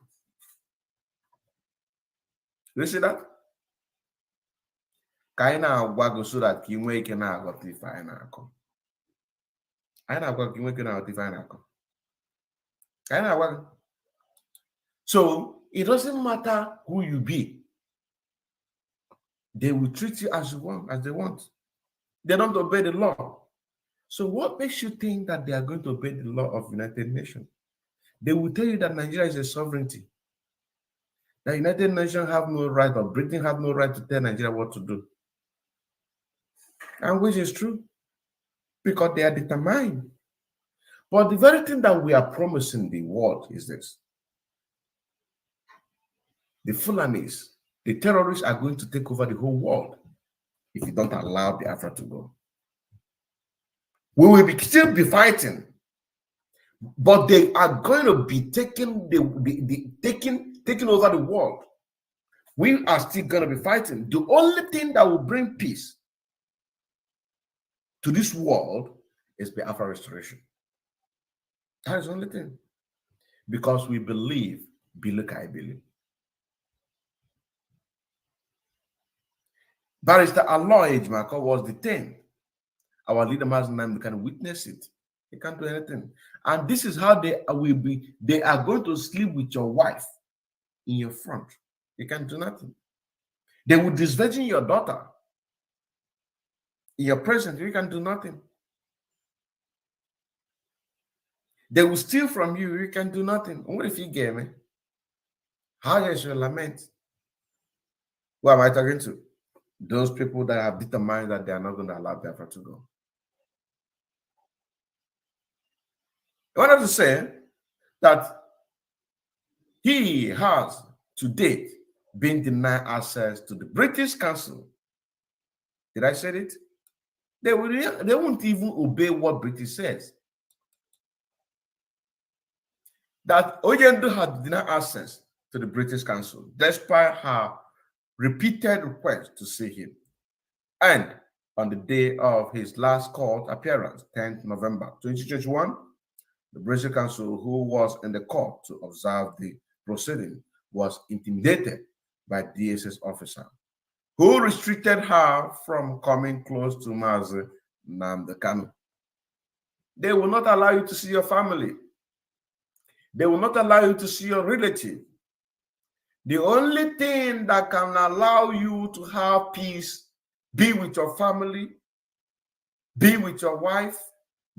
You see that? Kaina agwago so that ki nwee ike na-aghọta ife anyị na-akọ. Anyị na-agwa gị nwee ike na-aghọta ife anyị na-akọ. Ka anyị na-agwa gị. So it doesn't matter who you be. They will treat you as they want. They don't obey the law. So what makes you think that they are going to obey the law of United Nations? They will tell you that Nigeria is a sovereignty. The United Nations have no right, or Britain have no right to tell Nigeria what to do. And which is true, because they are determined. But the very thing that we are promising the world is this. The Fulanis, the terrorists are going to take over the whole world if you don't allow Biafra to go. We will still be fighting, but they are going to be taking over the world. We are still going to be fighting. The only thing that will bring peace to this world is Biafra restoration. That is the only thing. Because we believe, I believe. Barister Ejiofor was detained. Our leader Mazi Nnamdi Kanu witness it. He can't do anything. And this is how they will be. They are going to sleep with your wife in your front. You can't do nothing. They will disvirgin your daughter in your presence. You can do nothing. They will steal from you. You can do nothing. What if you get me? How is your lament? Who am I talking to? Those people that have determined that they are not going to allow Biafra to go. I wanted to say that he has to date been denied access to the British Council. Did I say it? They won't even obey what British says. That Oyendo had denied access to the British Council despite her repeated requests to see him. And on the day of his last court appearance, 10th November 2021, the British Council, who was in the court to observe the proceeding, was intimidated by DSS officer, who restricted her from coming close to Mazi Nnamdi Kanu. They will not allow you to see your family. They will not allow you to see your relative. The only thing that can allow you to have peace, be with your family, be with your wife,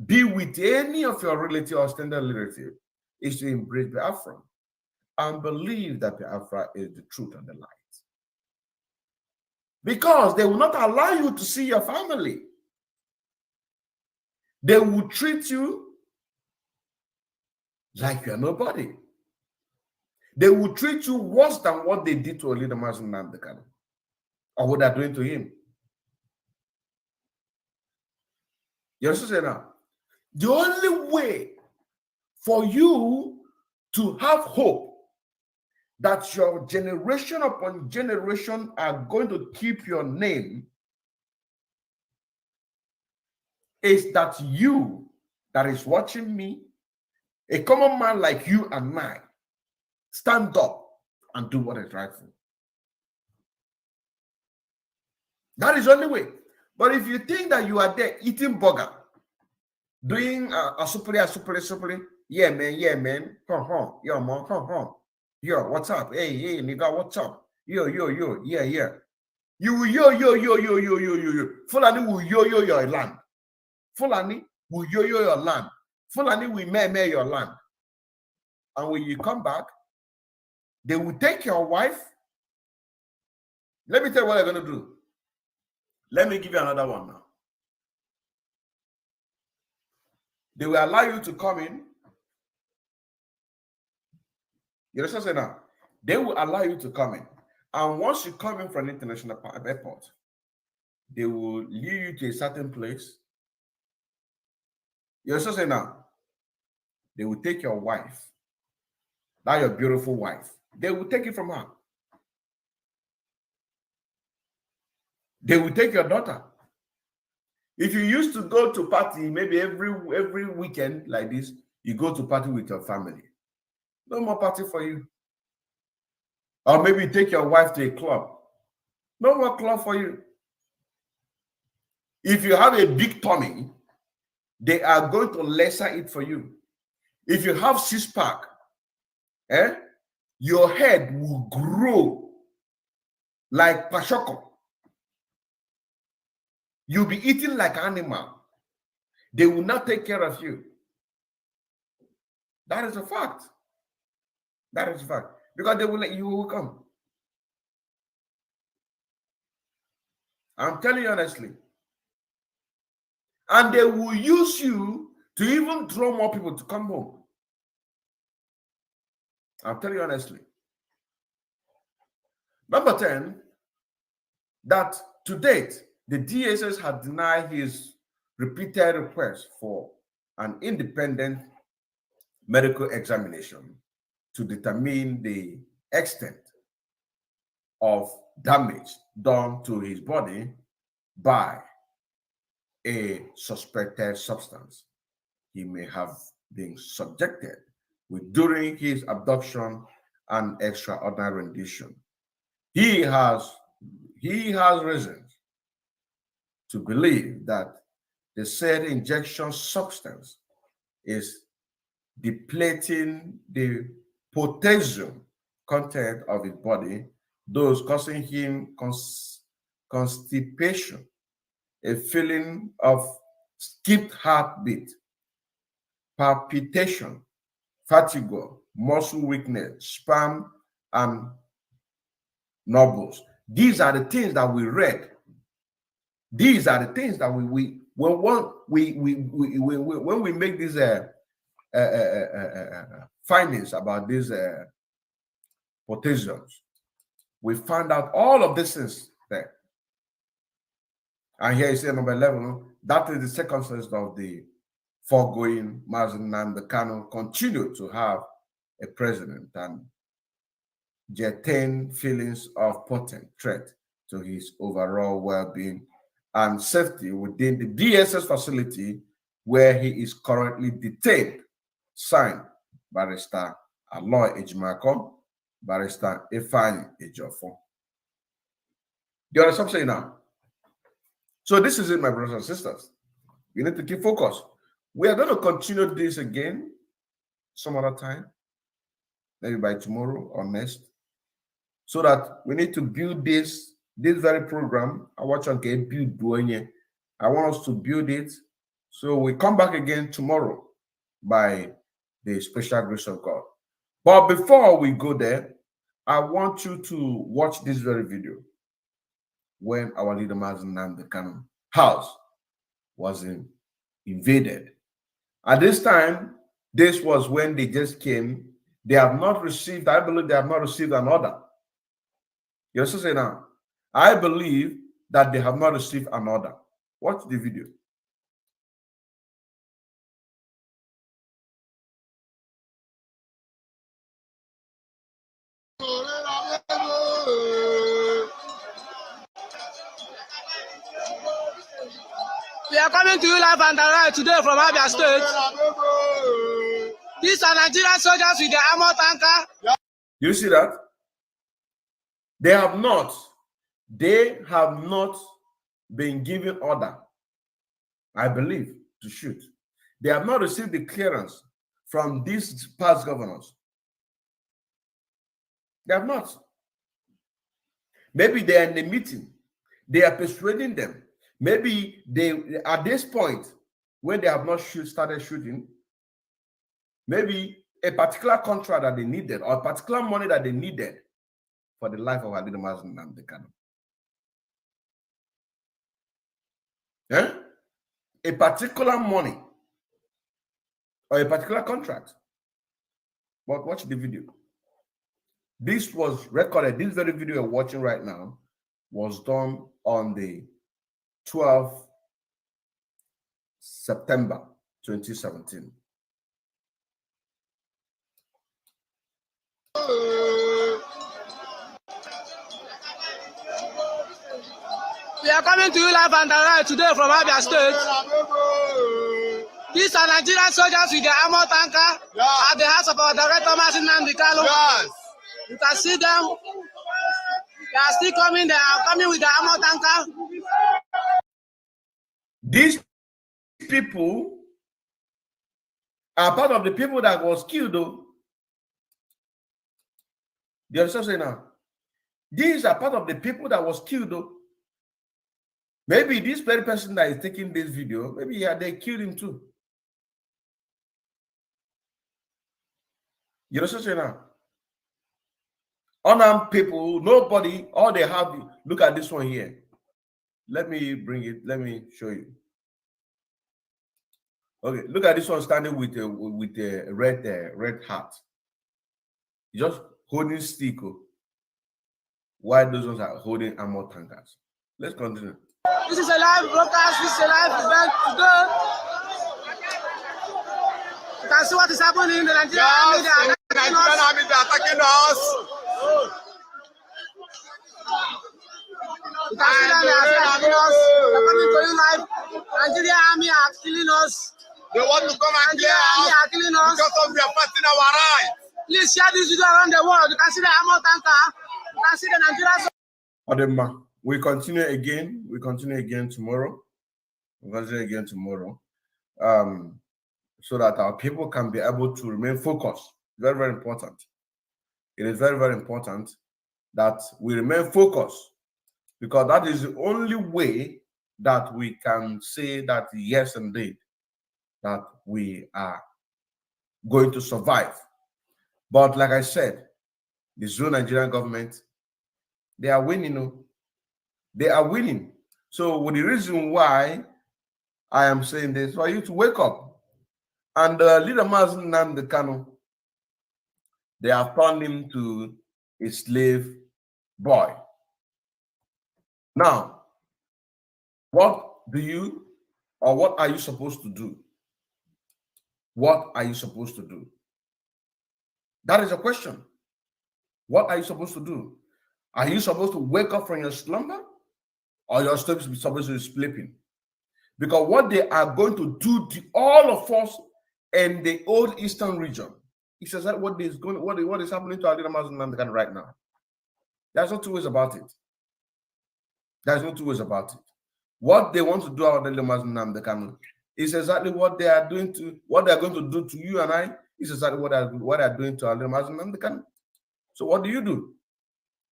be with any of your relative or extended relative, is to embrace Biafra and believe that Biafra is the truth and the light. Because they will not allow you to see your family. They will treat you like you are nobody. They will treat you worse than what they did to a leader, Mazi Nnamdi Kanu, or what they're doing to him. You understand now? The only way for you to have hope that your generation upon generation are going to keep your name is that you that is watching me, a common man like you and I, stand up and do what is rightful. That is the only way. But if you think that you are there eating burger, doing a supple, yeah, man, yo, man, yo, what's up? Hey, nigga, what's up? Yo, yeah. You will yo. Fulani will yo your land. Fulani will yo your land. Fulani will me your land. And when you come back, they will take your wife. Let me tell you what they're going to do. Let me give you another one now. They will allow you to come in. You understand now? They will allow you to come in. And once you come in from an international airport, they will lead you to a certain place. You understand now? They will take your wife, that your beautiful wife. They will take it from her. They will take your daughter. If you used to go to party, maybe every weekend like this, you go to party with your family. No more party for you. Or maybe you take your wife to a club. No more club for you. If you have a big tummy, they are going to lesser it for you. If you have six-pack, your head will grow like pashoko. You'll be eating like an animal. They will not take care of you. That is a fact. That is a fact. Because they will let you will come. I'm telling you honestly. And they will use you to even draw more people to come home. I'm telling you honestly. Number 10, that to date, the DSS had denied his repeated request for an independent medical examination to determine the extent of damage done to his body by a suspected substance he may have been subjected with during his abduction and extraordinary rendition. He has reasons to believe that the said injection substance is depleting the potassium content of his body, thus causing him constipation, a feeling of skipped heartbeat, palpitation, fatigue, muscle weakness, spasm, and nobbles. These are the things that we read. These are the things that when we make these findings about these potassiums, we found out all of this is there. And here you see number 11, that is the circumstance of the foregoing. Mazi Nnamdi Kanu continued to have a president and entertain feelings of potent threat to his overall well-being and safety within the DSS facility where he is currently detained. Signed, Barister Ejiofor, Barister Ifeany Ejiofor. Do you understand what I'm saying now? So this is it, my brothers and sisters. You need to keep focused. We are going to continue this again some other time, maybe by tomorrow or next, so that we need to build this very program. I want to get build doing. I want us to build it. So we come back again tomorrow by the special grace of God. But before we go there, I want you to watch this very video when our leader Mazi Nnamdi Kanu house was invaded. At this time, this was when they just came. They have not received, I believe they have not received an order. You understand now? I believe that they have not received an order. Watch the video. We are coming to you live and direct today from Abuja State. These are Nigerian soldiers with their armor tanker. You see that? They have not been given order, I believe, to shoot. They have not received the clearance from these past governors. They have not. Maybe they are in the meeting. They are persuading them. Maybe they, at this point, when they have not started shooting, maybe a particular contract that they needed or particular money that they needed for the life of Mazi Nnamdi Kanu. A particular money or a particular contract. But watch the video. This was recorded. This very video you're watching right now was done on the 12th September 2017. We are coming to you live and direct today from Abuja State. These are Nigerian soldiers with their armor tanker at the house of our director, Mazi Nnamdi Kanu. Yes. You can see them. They are still coming. They are coming with the armor tanker. These people are part of the people that was killed, though. Do you understand now? These are part of the people that was killed, though. Maybe this very person that is taking this video, maybe they killed him too. You understand now? Unarmed people, nobody, all they have, look at this one here. Let me bring it, let me show you. Okay, look at this one standing with a red hat. Just holding stick, while those ones are holding armor tankers. Let's continue. This is a live broadcast. This is a live event today. You can see what is happening in the Nigerian army. They are attacking us. You can see them, they are attacking us. They are coming to you live. Nigerian army are killing us. They want to come and clear us because of we are fighting our rights. Please share this video around the world. You can see the armor tanker. You can see the Nigerian. Adema, we continue again. We continue again tomorrow. We continue again tomorrow, so that our people can be able to remain focused. Very, very important. It is very, very important that we remain focused, because that is the only way that we can say that yes, indeed, that we are going to survive. But like I said, the Zoo Nigerian government, they are winning. They are winning. So the reason why I am saying this, for you to wake up. And leader Mazi Nnamdi Kanu, they have turned him to a slave boy. Now, what are you supposed to do? What are you supposed to do? That is a question. What are you supposed to do? Are you supposed to wake up from your slumber, or you're supposed to be sleeping? Because what they are going to do to all of us in the old Eastern region, he says that what is happening to Mazi Nnamdi Kanu right now. There's no two ways about it. There's no two ways about it. What they want to do out of Mazi Nnamdi Kanu is exactly what they are going to do to you and I. Is exactly what they are doing to Mazi Nnamdi Kanu. So what do you do?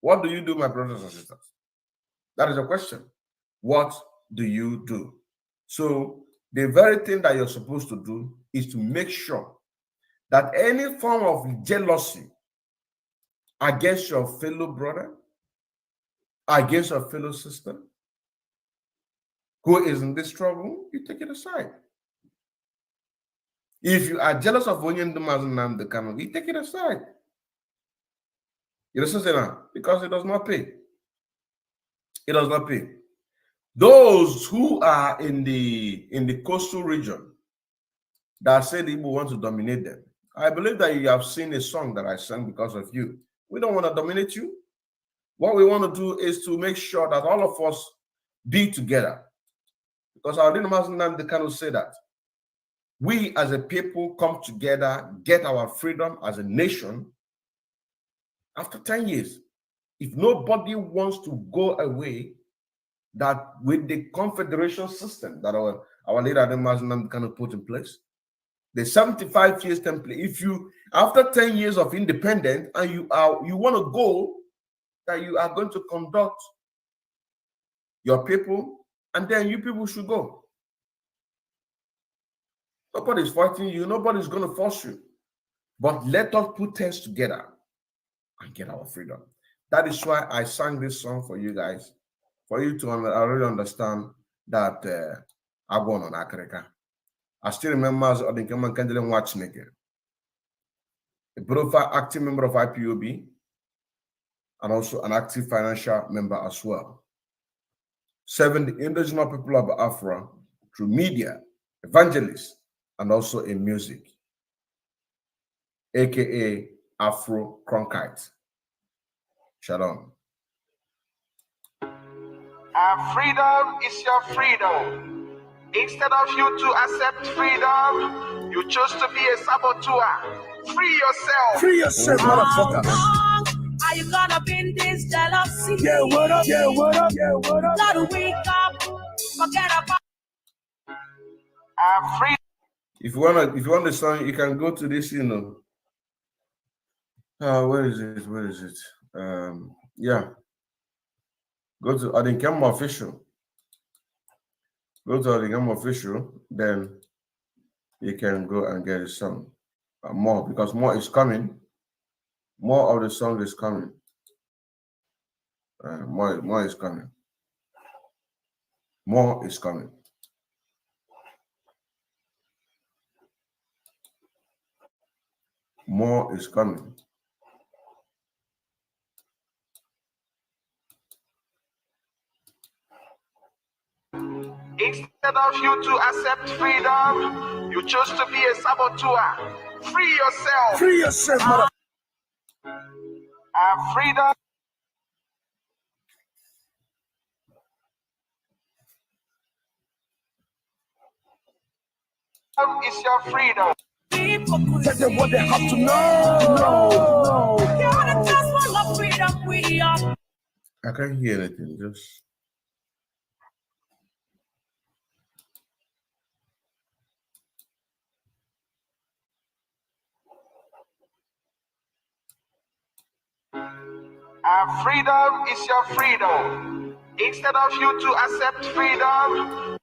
What do you do, my brothers and sisters? That is a question. What do you do? So the very thing that you're supposed to do is to make sure that any form of jealousy against your fellow brother, against your fellow sister, who is in this trouble, you take it aside. If you are jealous of Mazi Nnamdi Kanu, you take it aside. You understand now? Because it does not pay. It does not pay. Those who are in the coastal region that say the Igbo want to dominate them, I believe that you have seen a song that I sang because of you. We don't want to dominate you. What we want to do is to make sure that all of us be together. Because our leader, Mazi Nnamdi Kanu, say that we as a people come together, get our freedom as a nation after 10 years. If nobody wants to go away, that with the confederation system that our leader, Mazi Nnamdi Kanu, put in place, the 75 years template, if you, after 10 years of independence, and you want to go, that you are going to conduct your people, and then you people should go. Nobody's fighting you, nobody's going to force you. But let us put things together and get our freedom. That is why I sang this song for you guys, for you to already understand that I'm going on Africa. I still remember as Odinkeman Kendelen Watchneke, a profile active member of IPOB, and also an active financial member as well, serving the indigenous people of Afra through media, evangelists, and also in music, aka Afro Cronkite. Shalom. Our freedom is your freedom. Instead of you to accept freedom, you chose to be a saboteur. Free yourself. Free yourself, motherfucker. Are you gonna be this jealousy? Yeah, what up? Yeah, what up? Yeah, what up? Gotta wake up, forget about. Our freedom. If you want the song, you can go to this, you know. Where is it? Where is it? Yeah. Go to Adinkam Official. Go to Adinkam Official, then you can go and get the song. More, because more is coming. More of the song is coming. More is coming. More is coming. More is coming. Instead of you to accept freedom, you chose to be a saboteur. Free yourself. Free yourself, motherfucker. Our freedom. Is your freedom. Tell them what they have to know. You're the just one of freedom we are. I can't hear anything. Just Our freedom is your freedom. Instead of you to accept freedom,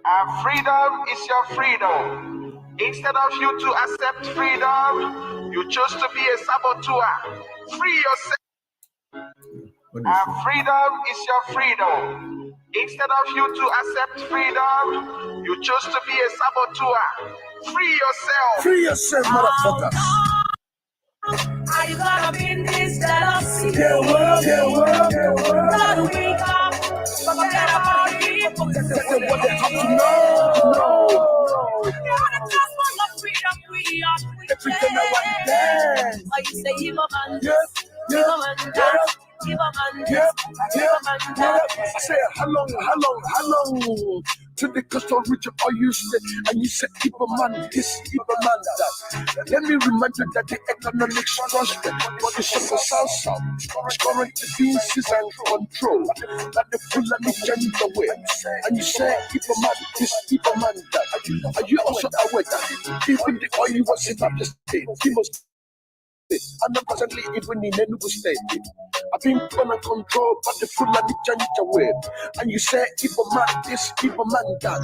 our freedom is your freedom. Instead of you to accept freedom, you chose to be a saboteur. Free yourself. Our freedom is your freedom. Instead of you to accept freedom, you chose to be a saboteur. Free yourself. Free yourself, motherfucker. Are you gonna be in this jealousy? Yeah, what up? Yeah, what up? Yeah, what up? Gotta wake up, forget about people. Tell them what they have to know. You're the just one of freedom we are. Everything I want dance. Why you say you a man? Yeah, You a man dance. You a man yeah, dance. You yeah, a man yeah. dance. I say, how long? To the coastal region, all you said, and you said, keep a man this, keep a man that. Let me remind you that the economic structure for the south is currently being seized and control. That the Fulani change the way. And you say, keep a man this, keep a man that. Are you also aware that even the oil was in the state, he must. And I'm presently even in Enugu State. I've been put and controlled by the Fulani change the way. And you say, keep a man this, keep a man that.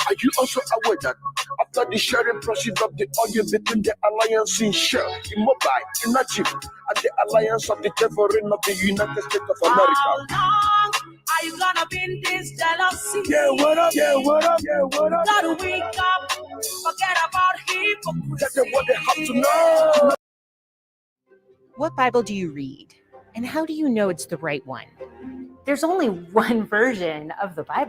Are you also aware that after the sharing process of the oil between the alliance in Shell, in Mobile, in Najib, and the alliance of the covering of the United States of America? How long are you gonna be in this jealousy? Yeah, what up? Yeah, what up? Yeah, what up? Gotta wake up, forget about hypocrisy. Tell them what they have to know. What Bible do you read? And how do you know it's the right one? There's only one version of the Bible.